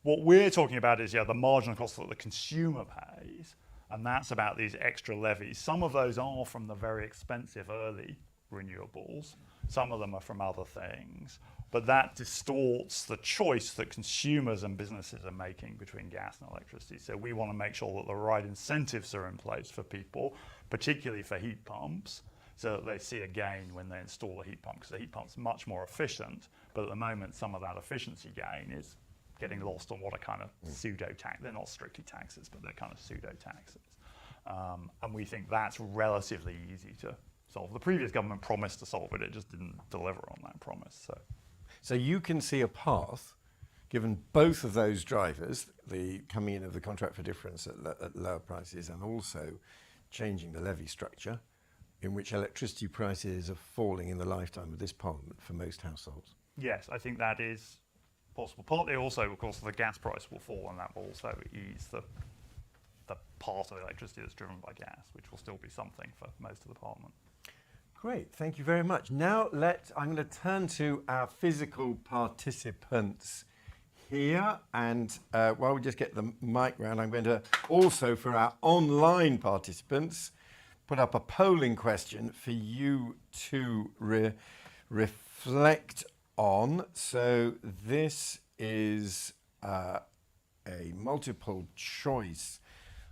What we're talking about is, the marginal cost that the consumer pays, and that's about these extra levies. Some of those are from the very expensive early renewables. Some of them are from other things. But that distorts the choice that consumers and businesses are making between gas and electricity. So we want to make sure that the right incentives are in place for people, particularly for heat pumps, so that they see a gain when they install a heat pump, because the heat pump's much more efficient. But at the moment, some of that efficiency gain is getting lost on what are kind of pseudo-tax. They're not strictly taxes, but they're kind of pseudo-taxes. And we think that's relatively easy to solve. The previous government promised to solve it. It just didn't deliver on that promise. So you can see a path, given both of those drivers, the coming in of the contract for difference at lower prices and also changing the levy structure, in which electricity prices are falling in the lifetime of this Parliament for most households. Yes, I think that is possible. Partly also, of course, the gas price will fall, and that will also ease the part of electricity that's driven by gas, which will still be something for most of the Parliament. Great, thank you very much. Now I'm going to turn to our physical participants here, and while we just get the mic round, I'm going to also, for our online participants, put up a polling question for you to reflect on. So this is a multiple choice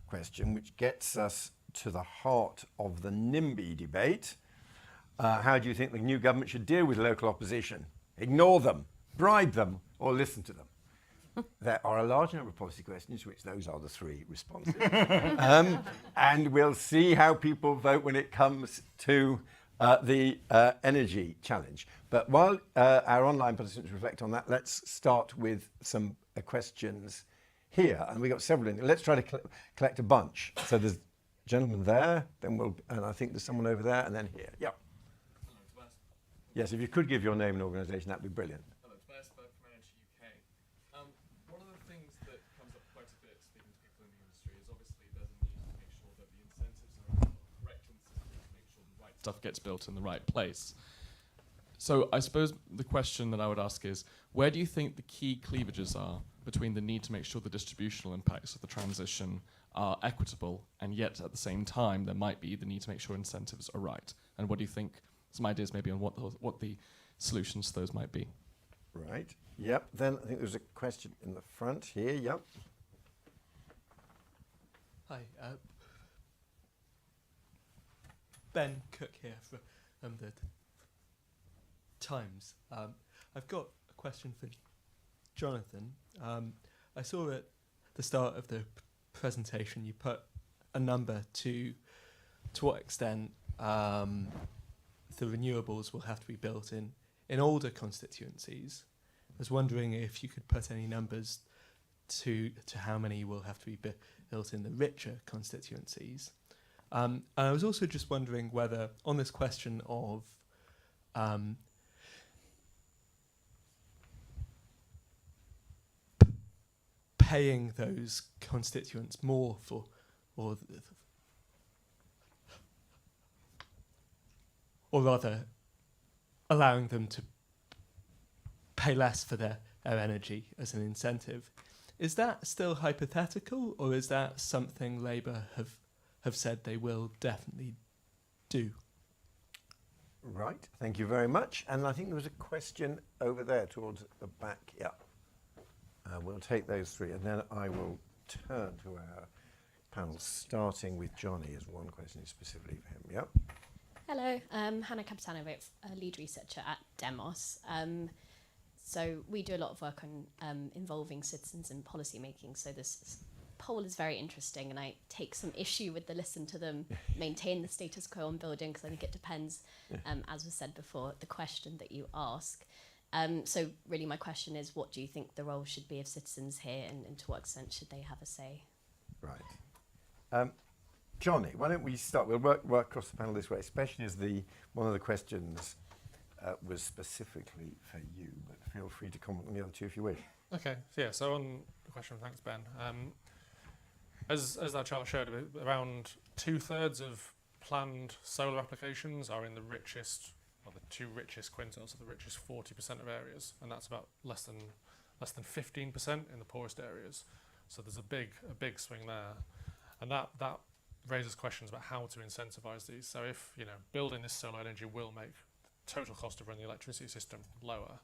question which gets us to the heart of the NIMBY debate. How do you think the new government should deal with local opposition? Ignore them, bribe them, or listen to them? There are a large number of policy questions, which those are the three responses. And we'll see how people vote when it comes to the energy challenge. But while our online participants reflect on that, let's start with some questions here. And we've got several in. Let's try to collect a bunch. So there's a gentleman there, and I think there's someone over there, and then here. Yeah. Yes, if you could give your name and organisation, that'd be brilliant. Hello, Tobias Berg from Energy UK. One of the things that comes up quite a bit speaking to people in the industry is obviously there's a need to make sure that the incentives are correct in the system to make sure the right stuff gets built in the right place. So I suppose the question that I would ask is, where do you think the key cleavages are between the need to make sure the distributional impacts of the transition are equitable, and yet at the same time there might be the need to make sure incentives are right? And what do you think? Some ideas maybe on what the solutions to those might be. Right. Yep. Then I think there's a question in the front here. Yep. Hi. Ben Cook here from the Times. I've got a question for Jonathan. I saw at the start of the presentation you put a number to to what extent the renewables will have to be built in older constituencies. I was wondering if you could put any numbers to how many will have to be built in the richer constituencies. And I was also just wondering whether, on this question of paying those constituents more for, or rather allowing them to pay less for their energy as an incentive. Is that still hypothetical, or is that something Labour have said they will definitely do? Right, thank you very much. And I think there was a question over there towards the back. Yeah. We'll take those three, and then I will turn to our panel, starting with Johnny as one question specifically for him. Yep. Hello, Hannah Capitanovic, a lead researcher at Demos. So we do a lot of work on involving citizens in policy making. So this poll is very interesting, and I take some issue with the listen to them, maintain the status quo on building, because I think it depends, as was said before, the question that you ask. So really my question is, what do you think the role should be of citizens here, and to what extent should they have a say? Right. Johnny, why don't we start? We'll work across the panel this way, especially as one of the questions was specifically for you, but feel free to comment on the other two if you wish. Okay, so on the question, thanks Ben. As that chart showed, around 2/3 of planned solar applications are in the richest, or the two richest quintiles, so the richest 40% of areas, and that's about less than 15% in the poorest areas. So there's a big swing there, and that raises questions about how to incentivize these. So if building this solar energy will make the total cost of running the electricity system lower,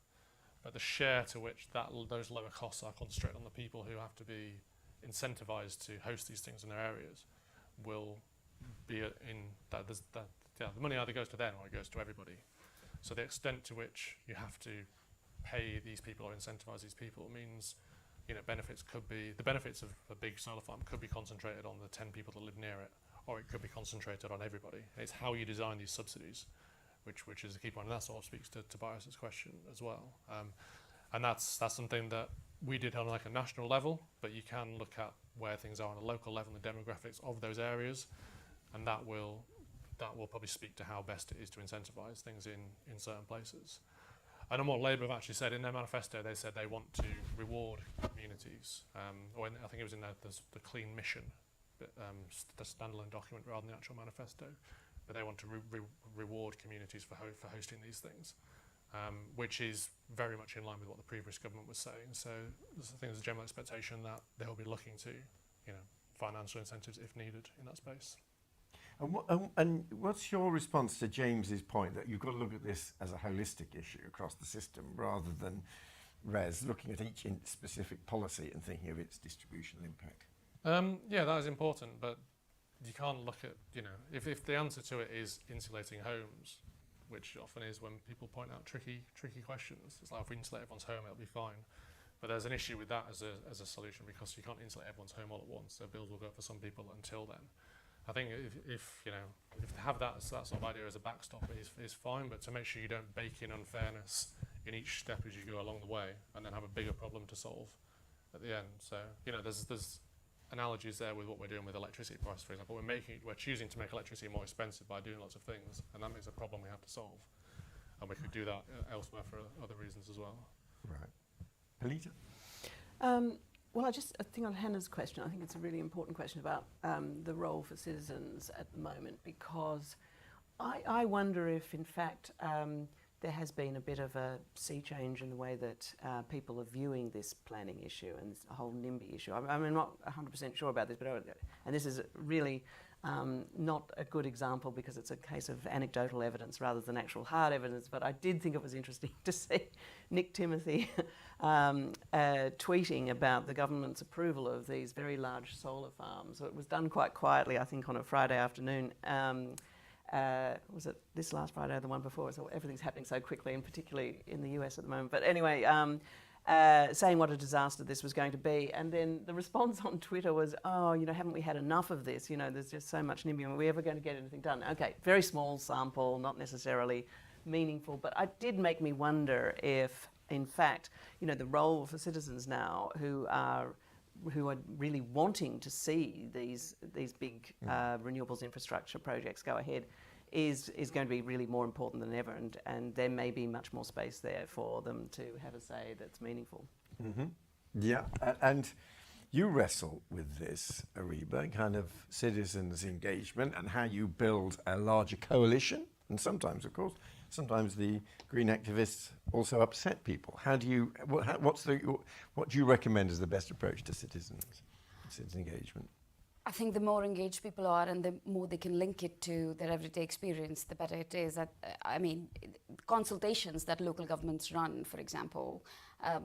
but the share to which those lower costs are concentrated on the people who have to be incentivized to host these things in their areas will be in that. The money either goes to them or it goes to everybody. So the extent to which you have to pay these people or incentivize these people means benefits could be, the benefits of a big solar farm could be concentrated on the 10 people that live near it, or it could be concentrated on everybody. It's how you design these subsidies, which is a key point, and that sort of speaks to Tobias's question as well. And that's something that we did on like a national level, but you can look at where things are on a local level and the demographics of those areas, and that will probably speak to how best it is to incentivize things in certain places. And on what Labour have actually said in their manifesto, they said they want to reward communities, I think it was in the Clean Mission, the standalone document rather than the actual manifesto, but they want to reward communities for hosting these things, which is very much in line with what the previous government was saying. So I think there's a general expectation that they'll be looking to, financial incentives if needed in that space. And what's your response to James's point that you've got to look at this as a holistic issue across the system rather than looking at each specific policy and thinking of its distributional impact? That is important, but you can't look at, if the answer to it is insulating homes, which often is when people point out tricky questions. It's like if we insulate everyone's home, it'll be fine. But there's an issue with that as a solution, because you can't insulate everyone's home all at once, so bills will go up for some people until then. I think if to have that sort of idea as a backstop is fine, but to make sure you don't bake in unfairness in each step as you go along the way, and then have a bigger problem to solve at the end. So there's analogies there with what we're doing with electricity prices, for example. We're choosing to make electricity more expensive by doing lots of things, and that makes a problem we have to solve. And we could do that elsewhere for other reasons as well. Right. Pelita? Well, I think on Hannah's question, I think it's a really important question about the role for citizens at the moment, because I wonder if, in fact, there has been a bit of a sea change in the way that people are viewing this planning issue and this whole NIMBY issue. I'm not 100% sure about this, and this is really not a good example because it's a case of anecdotal evidence rather than actual hard evidence, but I did think it was interesting to see Nick Timothy tweeting about the government's approval of these very large solar farms. So it was done quite quietly, I think, on a Friday afternoon. Was it this last Friday or the one before? So everything's happening so quickly, and particularly in the US at the moment. But anyway, saying what a disaster this was going to be. And then the response on Twitter was, oh, haven't we had enough of this? There's just so much NIMBY. Are we ever going to get anything done? Okay, very small sample, not necessarily meaningful, but it did make me wonder if, in fact, the role for citizens now who are really wanting to see these big renewables infrastructure projects go ahead is going to be really more important than ever, and there may be much more space there for them to have a say that's meaningful. Mm-hmm. Yeah, and you wrestle with this, Ariba, kind of citizens' engagement and how you build a larger coalition, and sometimes, of course, the green activists also upset people. How do you? What do you recommend as the best approach to citizen engagement? I think the more engaged people are and the more they can link it to their everyday experience, the better it is. Consultations that local governments run, for example,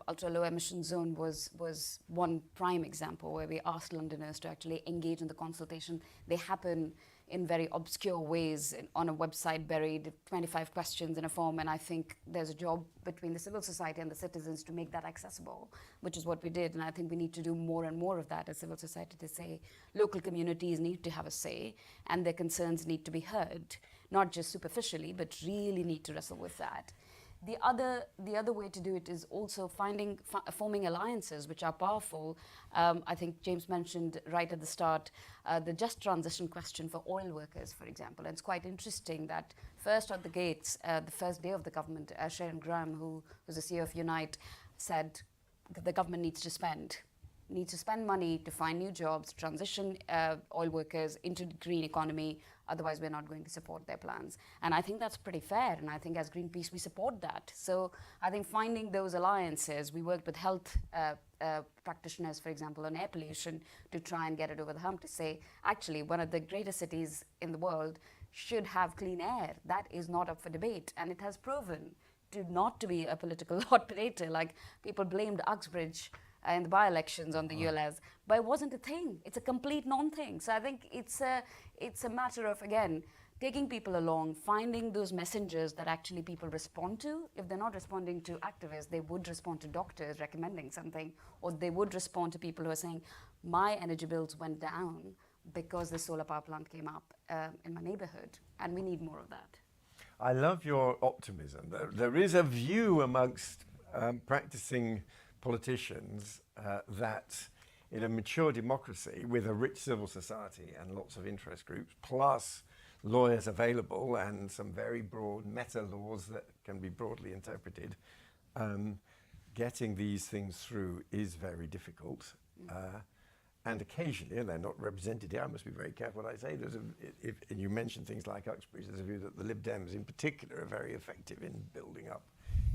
ultra low emission zone was one prime example where we asked Londoners to actually engage in the consultation. They happen in very obscure ways on a website, buried 25 questions in a form, and I think there's a job between the civil society and the citizens to make that accessible, which is what we did, and I think we need to do more and more of that as civil society to say local communities need to have a say and their concerns need to be heard, not just superficially, but really need to wrestle with that. The other way to do it is also forming alliances which are powerful. I think James mentioned right at the start the just transition question for oil workers, for example. And it's quite interesting that first out the gates, the first day of the government, Sharon Graham, who was the CEO of Unite, said the government needs to spend money to find new jobs, transition oil workers into the green economy, otherwise we're not going to support their plans. And I think that's pretty fair, and I think as Greenpeace we support that. So I think finding those alliances, we worked with health practitioners, for example, on air pollution to try and get it over the hump to say, actually, one of the greatest cities in the world should have clean air. That is not up for debate, and it has proven not to be a political hot potato. Like people blamed Uxbridge in the by-elections on the ULS, but it wasn't a thing. It's a complete non-thing. So I think it's a matter of, again, taking people along, finding those messengers that actually people respond to. If they're not responding to activists, they would respond to doctors recommending something, or they would respond to people who are saying, my energy bills went down because the solar power plant came up in my neighborhood, and we need more of that. I love your optimism. There is a view amongst practicing politicians that in a mature democracy with a rich civil society and lots of interest groups, plus lawyers available and some very broad meta laws that can be broadly interpreted, getting these things through is very difficult. And occasionally, and they're not represented here, I must be very careful what I say, and you mentioned things like Uxbridge, there's a view that the Lib Dems in particular are very effective in building up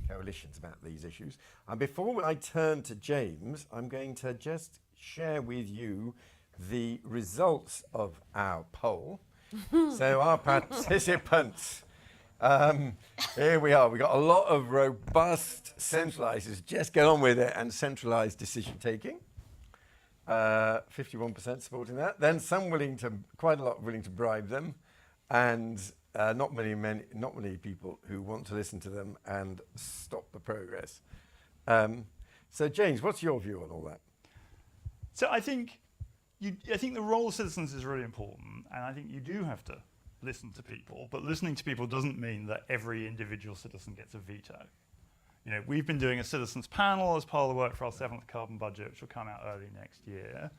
coalitions about these issues. And before I turn to James, I'm going to just share with you the results of our poll. So our participants, here we are. We got a lot of robust centralised, just get on with it, and centralised decision taking. 51% supporting that. Then quite a lot willing to bribe them, and not many people who want to listen to them and stop the progress. So James, what's your view on all that? So I think the role of citizens is really important, and I think you do have to listen to people, but listening to people doesn't mean that every individual citizen gets a veto. You know, we've been doing a citizens panel as part of the work for our 7th carbon budget, which will come out early next year.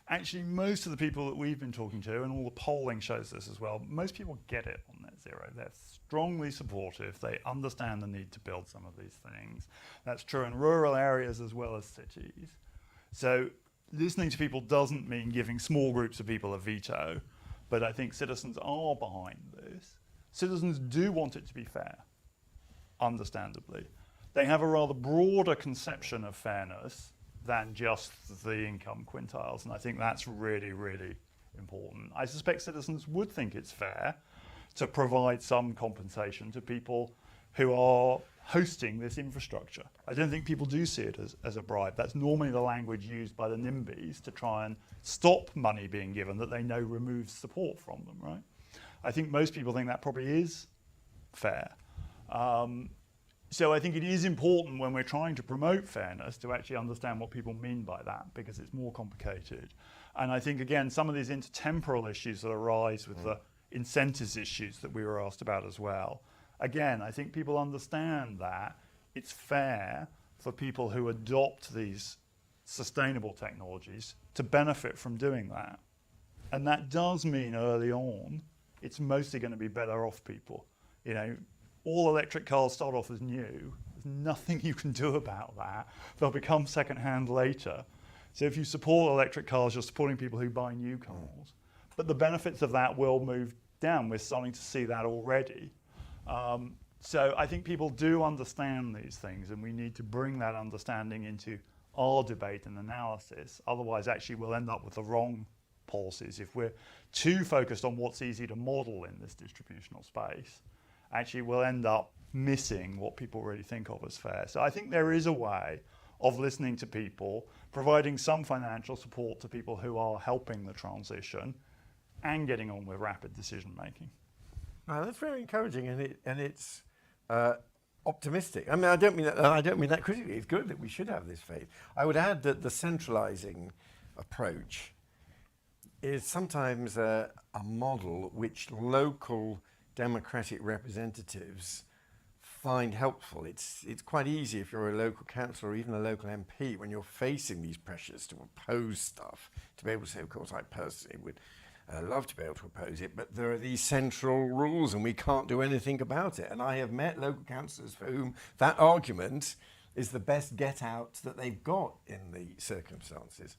Actually, most of the people that we've been talking to, and all the polling shows this as well, most people get it on net zero. They're strongly supportive. They understand the need to build some of these things. That's true in rural areas as well as cities. So listening to people doesn't mean giving small groups of people a veto, but I think citizens are behind this. Citizens do want it to be fair, understandably. They have a rather broader conception of fairness than just the income quintiles, and I think that's really, really important. I suspect citizens would think it's fair to provide some compensation to people who are hosting this infrastructure. I don't think people do see it as a bribe. That's normally the language used by the NIMBYs to try and stop money being given that they know removes support from them, right? I think most people think that probably is fair. So I think it is important when we're trying to promote fairness to actually understand what people mean by that, because it's more complicated. And I think, again, some of these intertemporal issues that arise with the incentives issues that we were asked about as well. Again, I think people understand that it's fair for people who adopt these sustainable technologies to benefit from doing that. And that does mean early on, it's mostly going to be better off people. You know, all electric cars start off as new. There's nothing you can do about that. They'll become second-hand later. So if you support electric cars, you're supporting people who buy new cars. But the benefits of that will move down. We're starting to see that already. So I think people do understand these things, and we need to bring that understanding into our debate and analysis. Otherwise, actually, we'll end up with the wrong policies. If we're too focused on what's easy to model in this distributional space, actually we'll end up missing what people really think of as fair. So I think there is a way of listening to people, providing some financial support to people who are helping the transition, and getting on with rapid decision making. That's very encouraging, and it's optimistic. I mean, I don't mean that critically. It's good that we should have this faith. I would add that the centralising approach is sometimes a model which local democratic representatives find helpful. It's quite easy if you're a local councillor or even a local MP, when you're facing these pressures to oppose stuff, to be able to say, of course, I personally would love to be able to oppose it, but there are these central rules and we can't do anything about it. And I have met local councillors for whom that argument is the best get out that they've got in the circumstances.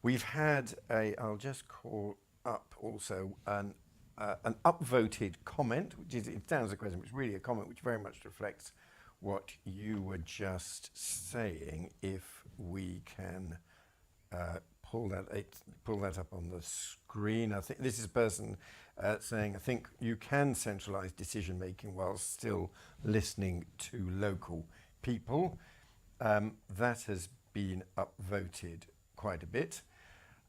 We've had I'll just call up also an upvoted comment, which is, it sounds a question, but it's really a comment which very much reflects what you were just saying. If we can pull that up on the screen. I think this is a person saying, I think you can centralise decision making while still listening to local people. That has been upvoted quite a bit.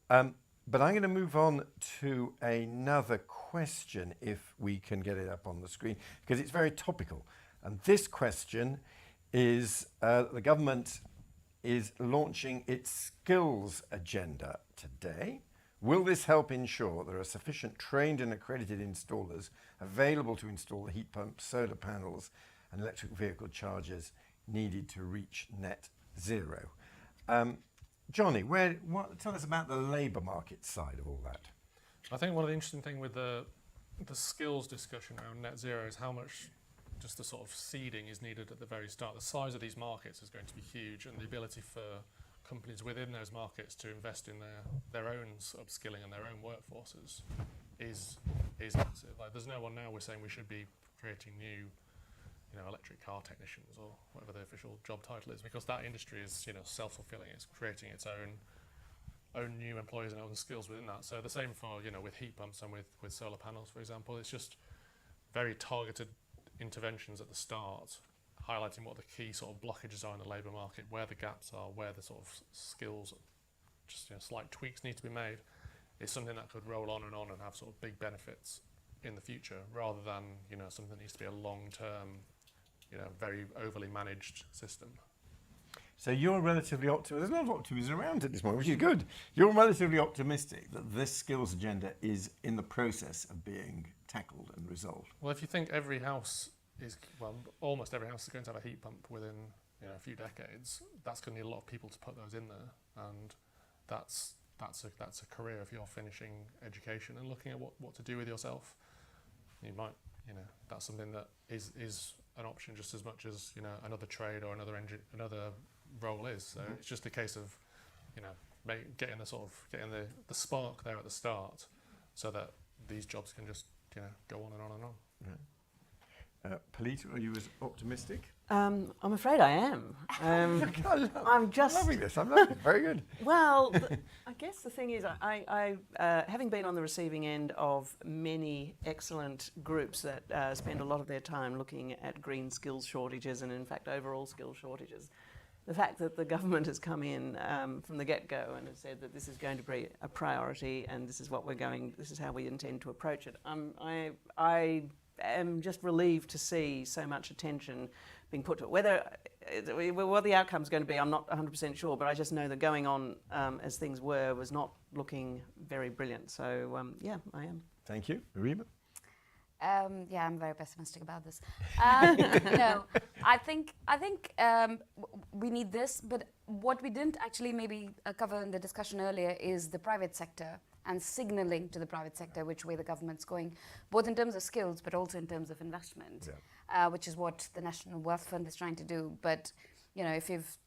But I'm going to move on to another question, if we can get it up on the screen, because it's very topical. And this question is, the government is launching its skills agenda today. Will this help ensure there are sufficient trained and accredited installers available to install the heat pumps, solar panels and electric vehicle chargers needed to reach net zero? Johnny, tell us about the labour market side of all that. I think one of the interesting things with the skills discussion around net zero is how much just the sort of seeding is needed at the very start. The size of these markets is going to be huge, and the ability for companies within those markets to invest in their own upskilling and their own workforces is massive. Like, there's no one now we're saying we should be creating new, electric car technicians or whatever the official job title is, because that industry is, self-fulfilling. It's creating its own new employees and own skills within that. So the same for, with heat pumps and with solar panels, for example. It's just very targeted interventions at the start, highlighting what the key sort of blockages are in the labour market, where the gaps are, where the sort of skills, just slight tweaks need to be made. It's something that could roll on and have sort of big benefits in the future, rather than something that needs to be a long-term, very overly managed system. So you're relatively optimistic. There's a lot of optimism around at this moment, which is good. You're relatively optimistic that this skills agenda is in the process of being tackled and resolved. Well, if you think every house almost every house is going to have a heat pump within a few decades, that's going to need a lot of people to put those in there, and that's a career if you're finishing education and looking at what to do with yourself. You might, that's something that is an option just as much as another trade or another role is. So it's just a case of getting the spark there at the start, so that these jobs can just go on and on and on. Right. Polita, are you as optimistic? I'm afraid I am. I'm loving this. I'm loving it. Very good. Well, I guess the thing is, I having been on the receiving end of many excellent groups that spend a lot of their time looking at green skills shortages and, in fact, overall skills shortages, the fact that the government has come in from the get-go and has said that this is going to be a priority and this is how we intend to approach it. I am just relieved to see so much attention being put to it. What the outcome's going to be, I'm not 100% sure, but I just know that going on as things were was not looking very brilliant. So yeah, I am. Thank you. Rima? Yeah, I'm very pessimistic about this. No, I think we need this, but what we didn't actually maybe cover in the discussion earlier is the private sector and signaling to the private sector which way the government's going, both in terms of skills but also in terms of investment, which is what the National Wealth Fund is trying to do. But you know, if you've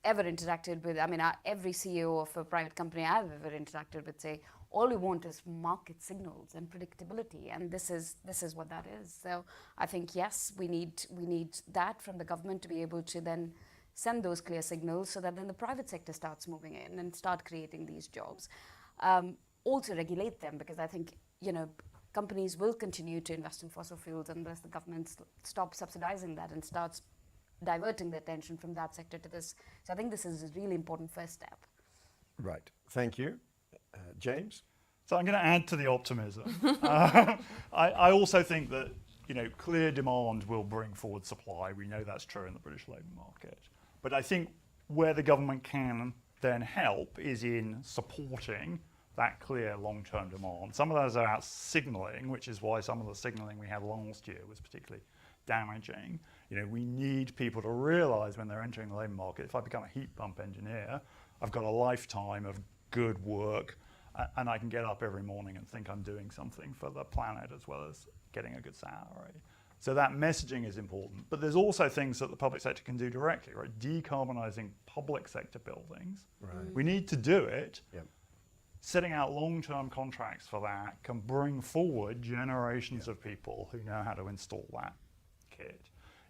ever interacted with, I mean, every CEO of a private company I've ever interacted with say, all we want is market signals and predictability, and this is what that is. So I think yes, we need that from the government to be able to then send those clear signals, so that then the private sector starts moving in and start creating these jobs. Also regulate them, because I think companies will continue to invest in fossil fuels unless the government stops subsidizing that and starts diverting the attention from that sector to this. So I think this is a really important first step. Right. Thank you. James? So I'm going to add to the optimism. I also think that clear demand will bring forward supply. We know that's true in the British labour market. But I think where the government can then help is in supporting that clear long-term demand. Some of those are about signalling, which is why some of the signalling we had last year was particularly damaging. We need people to realise when they're entering the labour market, if I become a heat pump engineer, I've got a lifetime of good work, and I can get up every morning and think I'm doing something for the planet as well as getting a good salary. So that messaging is important. But there's also things that the public sector can do directly, right? Decarbonising public sector buildings. Right. We need to do it. Yep. Setting out long-term contracts for that can bring forward generations of people who know how to install that kit.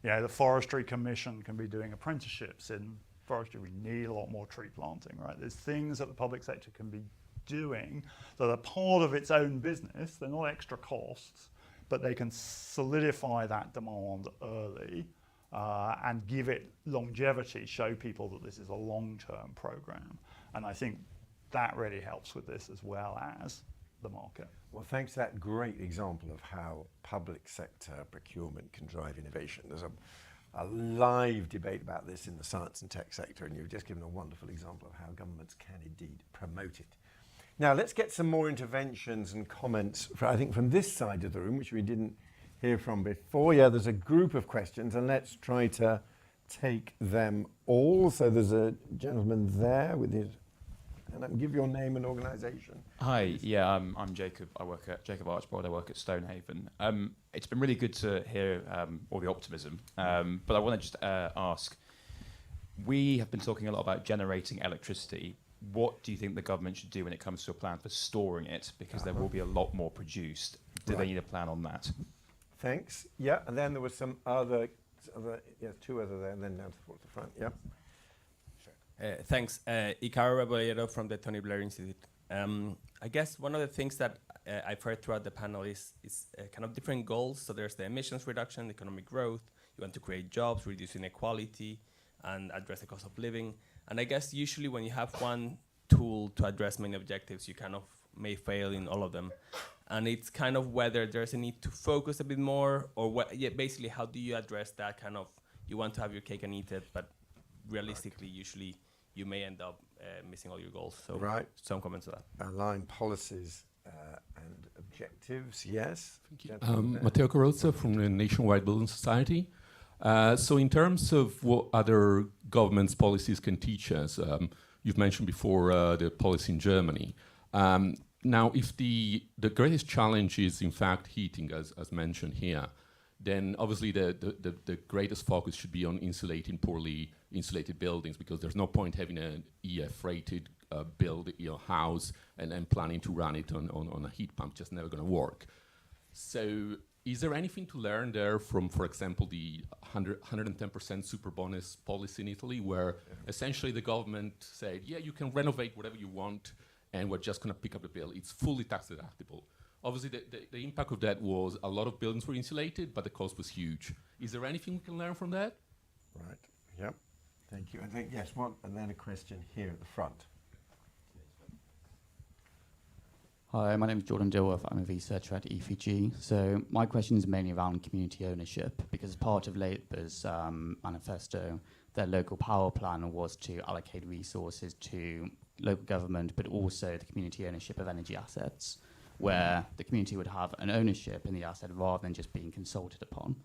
The Forestry Commission can be doing apprenticeships in forestry. We need a lot more tree planting, right? There's things that the public sector can be doing that are part of its own business. They're not extra costs, but they can solidify that demand early and give it longevity, show people that this is a long-term program. And I think that really helps with this as well as the market. Well, thanks for that great example of how public sector procurement can drive innovation. There's a live debate about this in the science and tech sector, and you've just given a wonderful example of how governments can indeed promote it. Now, let's get some more interventions and comments, I think, from this side of the room, which we didn't hear from before. Yeah, there's a group of questions, and let's try to take them all. So there's a gentleman there with his, and give your name and organisation. Hi, yeah, I'm Jacob. I work at Jacob Archbold. I work at Stonehaven. It's been really good to hear all the optimism, but I want to just ask, we have been talking a lot about generating electricity. What do you think the government should do when it comes to a plan for storing it? Because there will be a lot more produced. Do they need a plan on that? Thanks. Yeah, and then there was some other two other there, and then down towards the front. Yeah. Thanks. Icaro Rebolero from the Tony Blair Institute. I guess one of the things that I've heard throughout the panel is kind of different goals. So there's the emissions reduction, economic growth. You want to create jobs, reduce inequality, and address the cost of living. And I guess usually when you have one tool to address many objectives, you kind of may fail in all of them. And it's kind of whether there's a need to focus a bit more, or basically how do you address that kind of, you want to have your cake and eat it, but realistically, usually you may end up missing all your goals. So some comments on that. Align policies and objectives, yes. Matteo Carrozza from the Nationwide Building Society. So in terms of what other governments' policies can teach us, you've mentioned before the policy in Germany. Now, if the greatest challenge is in fact heating, as mentioned here, then obviously the greatest focus should be on insulating poorly insulated buildings, because there's no point having an EF-rated house and then planning to run it on a heat pump. Just never going to work. So is there anything to learn there from, for example, the 110% super bonus policy in Italy, where essentially the government said, yeah, you can renovate whatever you want, and we're just going to pick up the bill. It's fully tax deductible. Obviously, the impact of that was a lot of buildings were insulated, but the cost was huge. Is there anything we can learn from that? Right. Yep. Thank you. I think, yes, one, and then a question here at the front. Hi, my name is Jordan Dilworth. I'm a researcher at EFG. So my question is mainly around community ownership, because part of Labour's manifesto, their local power plan was to allocate resources to local government, but also the community ownership of energy assets, where the community would have an ownership in the asset rather than just being consulted upon.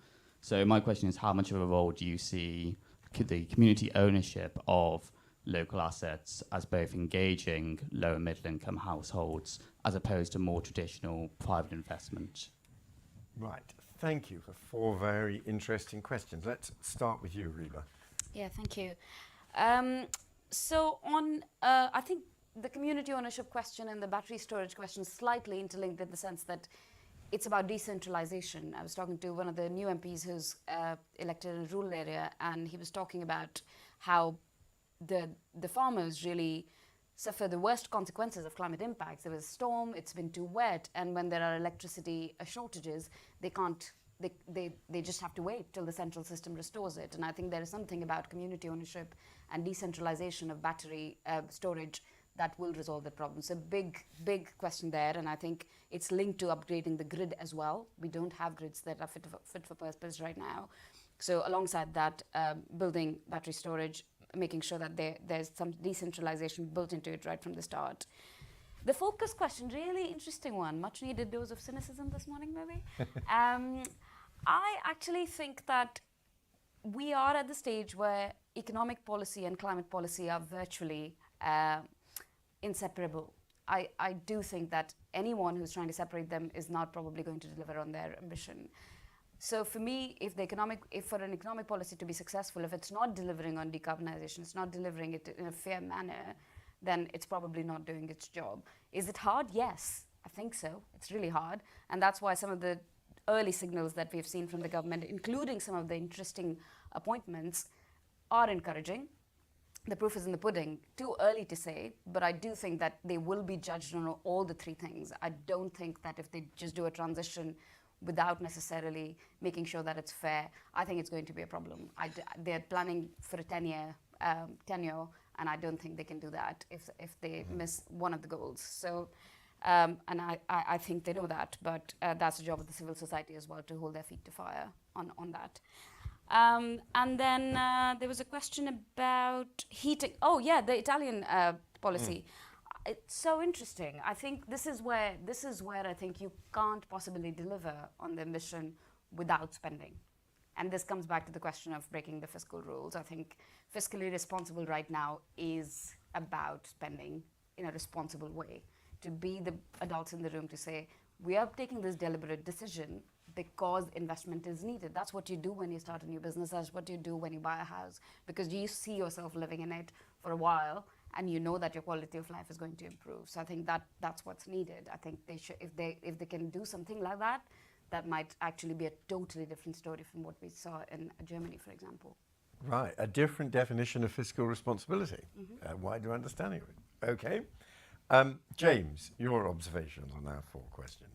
So my question is, how much of a role do you see the community ownership of local assets as both engaging low and middle income households as opposed to more traditional private investment? Right. Thank you for 4 very interesting questions. Let's start with you, Reba. Yeah, thank you. So on, I think the community ownership question and the battery storage question is slightly interlinked in the sense that it's about decentralization. I was talking to one of the new MPs who's elected in a rural area, and he was talking about how the farmers really suffer the worst consequences of climate impacts. There was a storm, it's been too wet, and when there are electricity shortages, they just have to wait till the central system restores it. And I think there is something about community ownership and decentralization of battery storage that will resolve that problem. So big question there, and I think it's linked to upgrading the grid as well. We don't have grids that are fit for purpose right now. So alongside that, building battery storage, making sure that there's some decentralization built into it right from the start. The focus question, really interesting one. Much needed dose of cynicism this morning, maybe. I actually think that we are at the stage where economic policy and climate policy are virtually inseparable. I do think that anyone who's trying to separate them is not probably going to deliver on their ambition. So for me, if for an economic policy to be successful, if it's not delivering on decarbonization, it's not delivering it in a fair manner, then it's probably not doing its job. Is it hard? Yes, I think so. It's really hard. And that's why some of the early signals that we've seen from the government, including some of the interesting appointments, are encouraging. The proof is in the pudding. Too early to say, but I do think that they will be judged on all the 3 things. I don't think that if they just do a transition without necessarily making sure that it's fair, I think it's going to be a problem. They're planning for a 10-year tenure, and I don't think they can do that if they miss one of the goals. So, and I think they know that, but that's the job of the civil society as well, to hold their feet to fire on that. And then there was a question about heating. Oh yeah, the Italian policy. It's so interesting. I think this is where I think you can't possibly deliver on the mission without spending. And this comes back to the question of breaking the fiscal rules. I think fiscally responsible right now is about spending in a responsible way. To be the adults in the room to say, we are taking this deliberate decision because investment is needed. That's what you do when you start a new business. That's what you do when you buy a house, because you see yourself living in it for a while, and you know that your quality of life is going to improve. So I think that's what's needed. I think they should, if they can do something like that, that might actually be a totally different story from what we saw in Germany, for example. Right, a different definition of fiscal responsibility. Wider understanding of it. Okay. James, your observations on our 4 questions.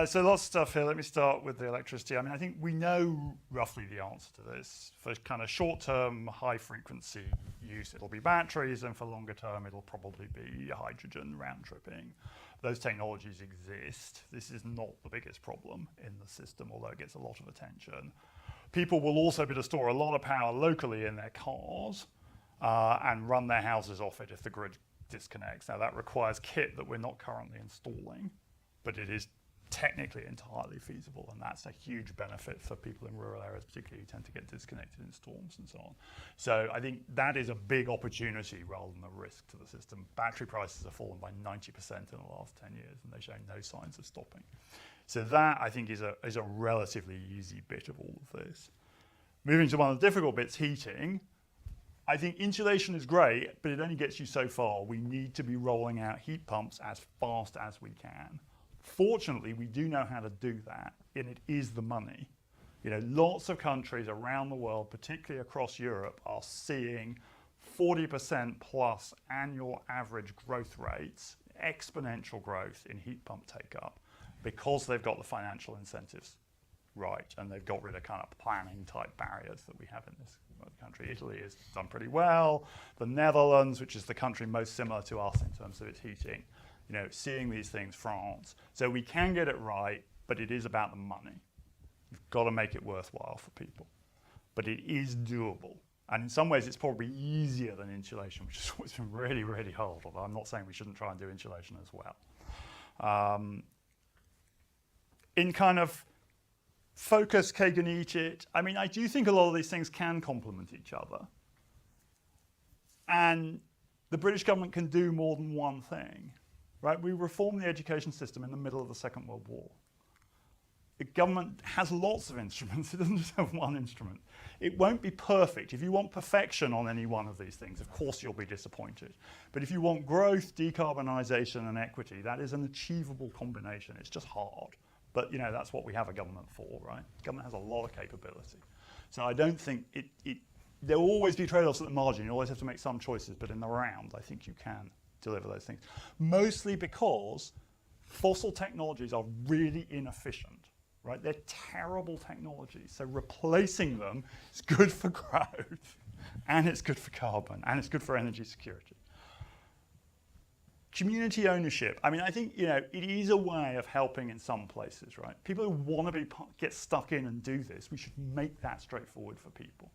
So lots of stuff here. Let me start with the electricity. I mean, I think we know roughly the answer to this. For kind of short-term, high-frequency use, it'll be batteries, and for longer-term, it'll probably be hydrogen round-tripping. Those technologies exist. This is not the biggest problem in the system, although it gets a lot of attention. People will also be able to store a lot of power locally in their cars and run their houses off it if the grid disconnects. Now, that requires kit that we're not currently installing, but it is technically entirely feasible, and that's a huge benefit for people in rural areas, particularly who tend to get disconnected in storms and so on. So I think that is a big opportunity rather than a risk to the system. Battery prices have fallen by 90% in the last 10 years, and they show no signs of stopping. So that, I think, is a relatively easy bit of all of this. Moving to one of the difficult bits, heating. I think insulation is great, but it only gets you so far. We need to be rolling out heat pumps as fast as we can. Fortunately, we do know how to do that, and it is the money. You know, lots of countries around the world, particularly across Europe, are seeing 40% plus annual average growth rates, exponential growth in heat pump take-up, because they've got the financial incentives right, and they've got rid of kind of planning type barriers that we have in this country. Italy has done pretty well. The Netherlands, which is the country most similar to us in terms of its heating, seeing these things France. So we can get it right, but it is about the money. You've got to make it worthwhile for people. But it is doable. And in some ways, it's probably easier than insulation, which has always been really, really hard, although I'm not saying we shouldn't try and do insulation as well. In kind of focus, cake and eat it, I mean, I do think a lot of these things can complement each other. And the British government can do more than one thing, right? We reformed the education system in the middle of the Second World War. The government has lots of instruments. It doesn't just have one instrument. It won't be perfect. If you want perfection on any one of these things, of course you'll be disappointed. But if you want growth, decarbonisation and equity, that is an achievable combination. It's just hard. But that's what we have a government for, right? Government has a lot of capability. So I don't think there will always be trade-offs at the margin. You always have to make some choices, but in the round, I think you can deliver those things. Mostly because fossil technologies are really inefficient. Right? They're terrible technologies. So replacing them is good for growth, and it's good for carbon, and it's good for energy security. Community ownership. I mean, I think it is a way of helping in some places, right? People who want to get stuck in and do this, we should make that straightforward for people.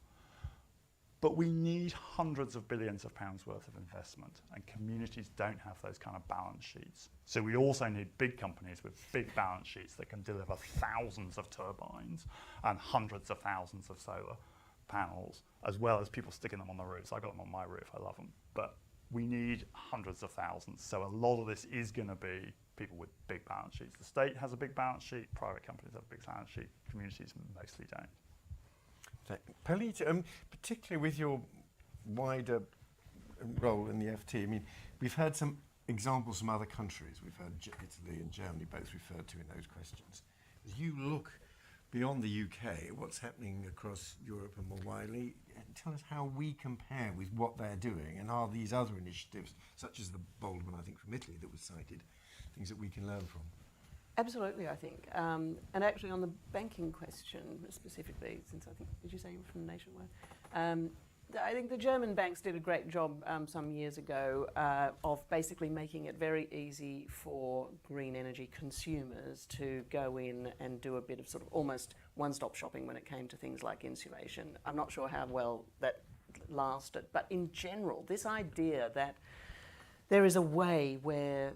But we need hundreds of billions of pounds worth of investment, and communities don't have those kind of balance sheets. So we also need big companies with big balance sheets that can deliver thousands of turbines and hundreds of thousands of solar panels, as well as people sticking them on the roofs. I got them on my roof, I love them. But we need hundreds of thousands. So a lot of this is going to be people with big balance sheets. The state has a big balance sheet, private companies have a big balance sheet, communities mostly don't. Palita, particularly with your wider role in the FT, I mean, we've heard some examples from other countries. We've heard Italy and Germany both referred to in those questions. As you look beyond the UK, what's happening across Europe and more widely, tell us how we compare with what they're doing, and are these other initiatives, such as the bold one, I think, from Italy that was cited, things that we can learn from? Absolutely, I think. And actually on the banking question specifically, since I think, did you say you were from Nationwide? I think the German banks did a great job some years ago of basically making it very easy for green energy consumers to go in and do a bit of sort of almost one-stop shopping when it came to things like insulation. I'm not sure how well that lasted, but in general, this idea that there is a way where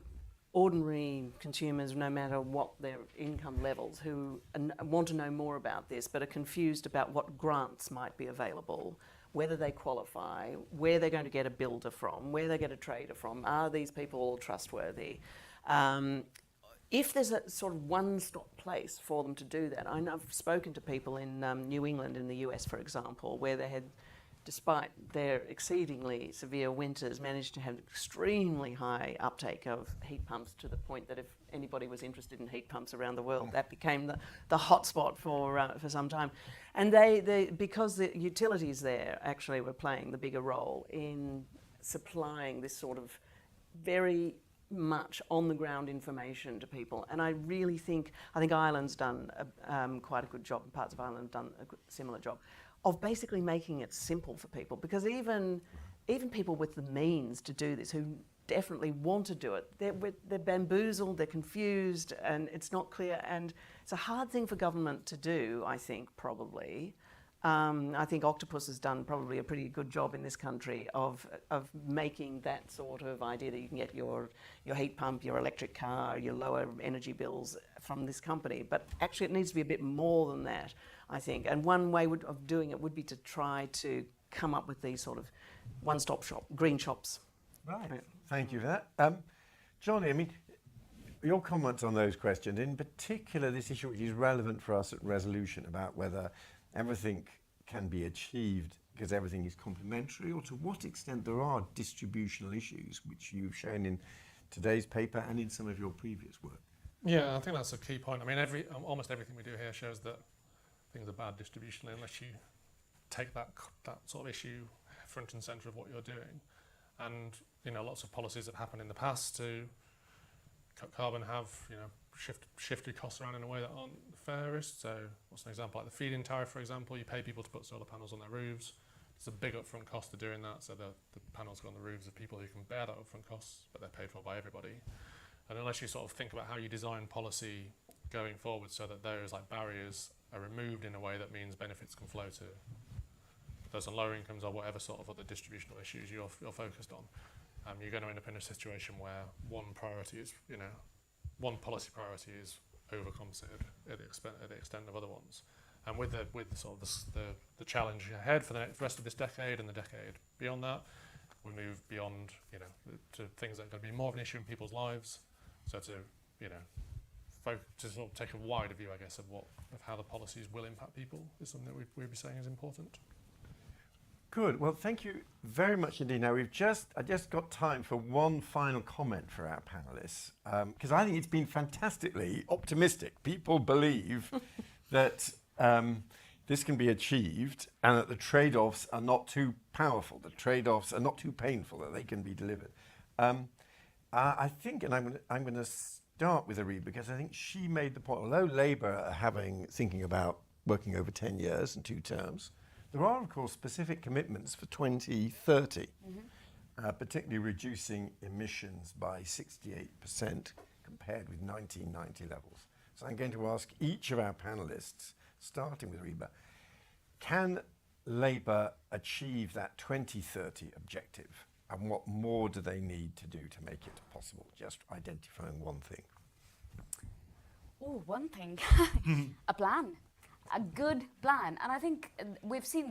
ordinary consumers, no matter what their income levels, who want to know more about this but are confused about what grants might be available, whether they qualify, where they're going to get a builder from, where they get a trader from, are these people all trustworthy? If there's a sort of one-stop place for them to do that, I've spoken to people in New England in the US, for example, where they had, despite their exceedingly severe winters, managed to have extremely high uptake of heat pumps, to the point that if anybody was interested in heat pumps around the world, that became the hotspot for some time. And because the utilities there actually were playing the bigger role in supplying this sort of very much on-the-ground information to people. And I really think Ireland's done quite a good job, and parts of Ireland have done a similar job, of basically making it simple for people, because even people with the means to do this, who definitely want to do it, they're bamboozled, they're confused, and it's not clear, and it's a hard thing for government to do, I think, probably. I think Octopus has done probably a pretty good job in this country of making that sort of idea that you can get your heat pump, your electric car, your lower energy bills from this company. But actually it needs to be a bit more than that, I think. And one way of doing it would be to try to come up with these sort of one-stop shop, green shops. Right, thank you for that. Johnny, I mean, your comments on those questions, in particular this issue which is relevant for us at Resolution, about whether everything can be achieved because everything is complementary, or to what extent there are distributional issues, which you've shown in today's paper and in some of your previous work. Yeah, I think that's a key point. I mean, almost everything we do here shows that things are bad distributionally unless you take that sort of issue front and centre of what you're doing. And lots of policies that happened in the past to cut carbon have shifted costs around in a way that aren't the fairest. So what's an example? Like the feed-in tariff, for example, you pay people to put solar panels on their roofs. There's a big upfront cost to doing that, so the panels go on the roofs of people who can bear that upfront costs, but they're paid for by everybody. And unless you sort of think about how you design policy going forward so that those like barriers are removed in a way that means benefits can flow to those on lower incomes or whatever sort of other distributional issues you're focused on, you're going to end up in a situation where one policy priority is overcompensated at the extent of other ones. And with the challenge ahead for the rest of this decade and the decade beyond that, we move beyond, to things that are going to be more of an issue in people's lives. So to sort of take a wider view, I guess, of how the policies will impact people is something that we'd be saying is important. Good. Well, thank you very much indeed. Now, I just got time for one final comment for our panelists, because I think it's been fantastically optimistic. People believe that this can be achieved and that the trade-offs are not too powerful, the trade-offs are not too painful, that they can be delivered. I think, and I'm going to start with Ariba, because I think she made the point, although Labour are thinking about working over 10 years and 2 terms, there are, of course, specific commitments for 2030, particularly reducing emissions by 68% compared with 1990 levels. So I'm going to ask each of our panelists, starting with Reba, can Labour achieve that 2030 objective? And what more do they need to do to make it possible? Just identifying one thing. Oh, one thing. A plan. A good plan. And I think we've seen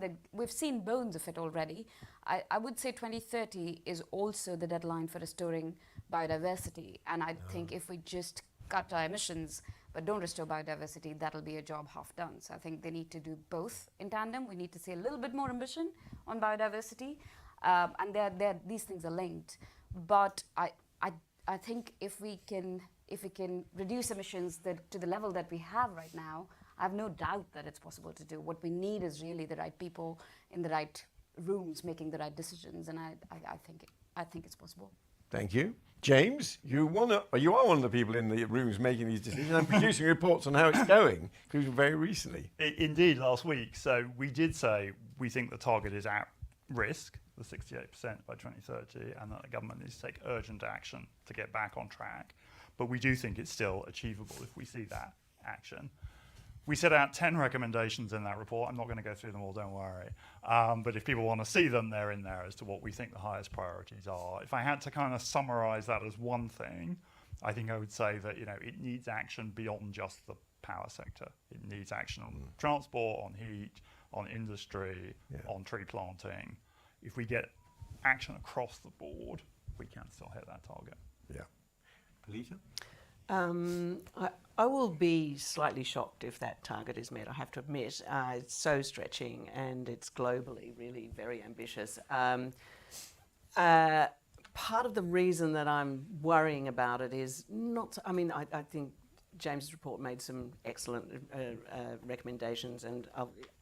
bones of it already. I would say 2030 is also the deadline for restoring biodiversity. And I think if we just cut our emissions but don't restore biodiversity, that'll be a job half done. So I think they need to do both in tandem. We need to see a little bit more ambition on biodiversity. And these things are linked. But I think if we can reduce emissions to the level that we have right now, I have no doubt that it's possible to do. What we need is really the right people in the right rooms making the right decisions, and I think it's possible. Thank you. James, you are one of the people in the rooms making these decisions and producing reports on how it's going, very recently. Indeed, last week. So we did say we think the target is at risk, the 68% by 2030, and that the government needs to take urgent action to get back on track. But we do think it's still achievable if we see that action. We set out 10 recommendations in that report. I'm not going to go through them all, don't worry. But if people want to see them, they're in there as to what we think the highest priorities are. If I had to kind of summarize that as one thing, I think I would say that it needs action beyond just the power sector. It needs action on transport, on heat, on industry, on tree planting. If we get action across the board, we can still hit that target. Yeah. Polita? I will be slightly shocked if that target is met, I have to admit. It's so stretching and it's globally really very ambitious. Part of the reason that I'm worrying about it is I think James's report made some excellent recommendations, and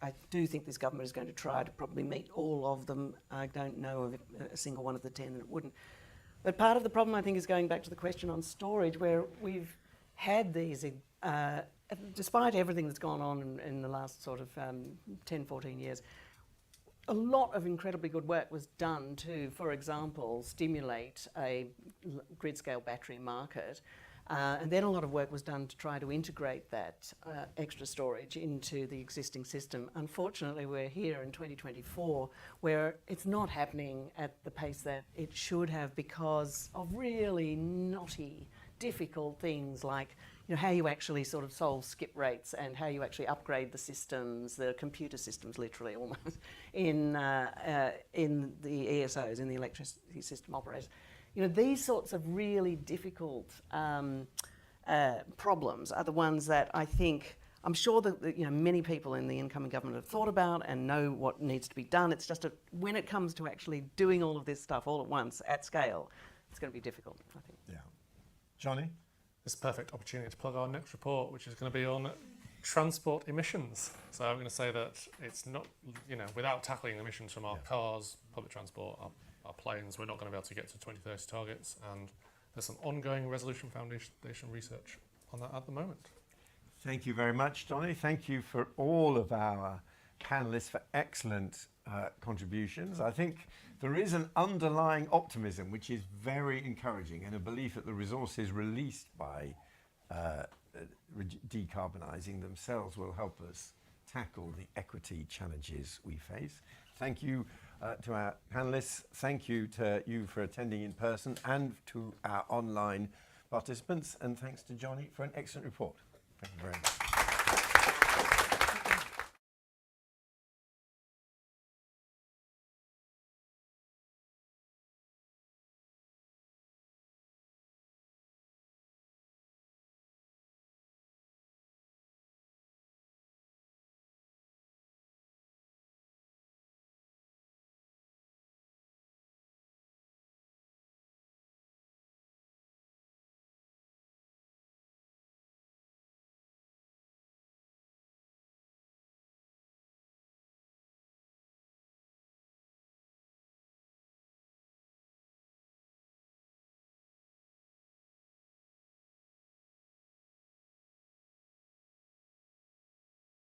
I do think this government is going to try to probably meet all of them. I don't know of a single one of the 10 that it wouldn't. But part of the problem, I think, is going back to the question on storage, where we've had these, despite everything that's gone on in the last sort of 10, 14 years, a lot of incredibly good work was done to, for example, stimulate a grid-scale battery market. And then a lot of work was done to try to integrate that extra storage into the existing system. Unfortunately, we're here in 2024 where it's not happening at the pace that it should have because of really knotty, difficult things like how you actually sort of solve skip rates and how you actually upgrade the systems, the computer systems literally almost, in the ESOs, in the electricity system operators. These sorts of really difficult problems are the ones that I'm sure that many people in the incoming government have thought about and know what needs to be done. It's just when it comes to actually doing all of this stuff all at once at scale, it's going to be difficult, I think. Yeah. Johnny? This is a perfect opportunity to plug our next report, which is going to be on transport emissions. So I'm going to say that it's not, without tackling emissions from our cars, public transport, our planes, we're not going to be able to get to 2030 targets, and there's some ongoing Resolution Foundation research on that at the moment. Thank you very much, Johnny. Thank you for all of our panelists for excellent contributions. I think there is an underlying optimism which is very encouraging, and a belief that the resources released by decarbonising themselves will help us tackle the equity challenges we face. Thank you to our panellists. Thank you to you for attending in person, and to our online participants. And thanks to Johnny for an excellent report. Thank you very much.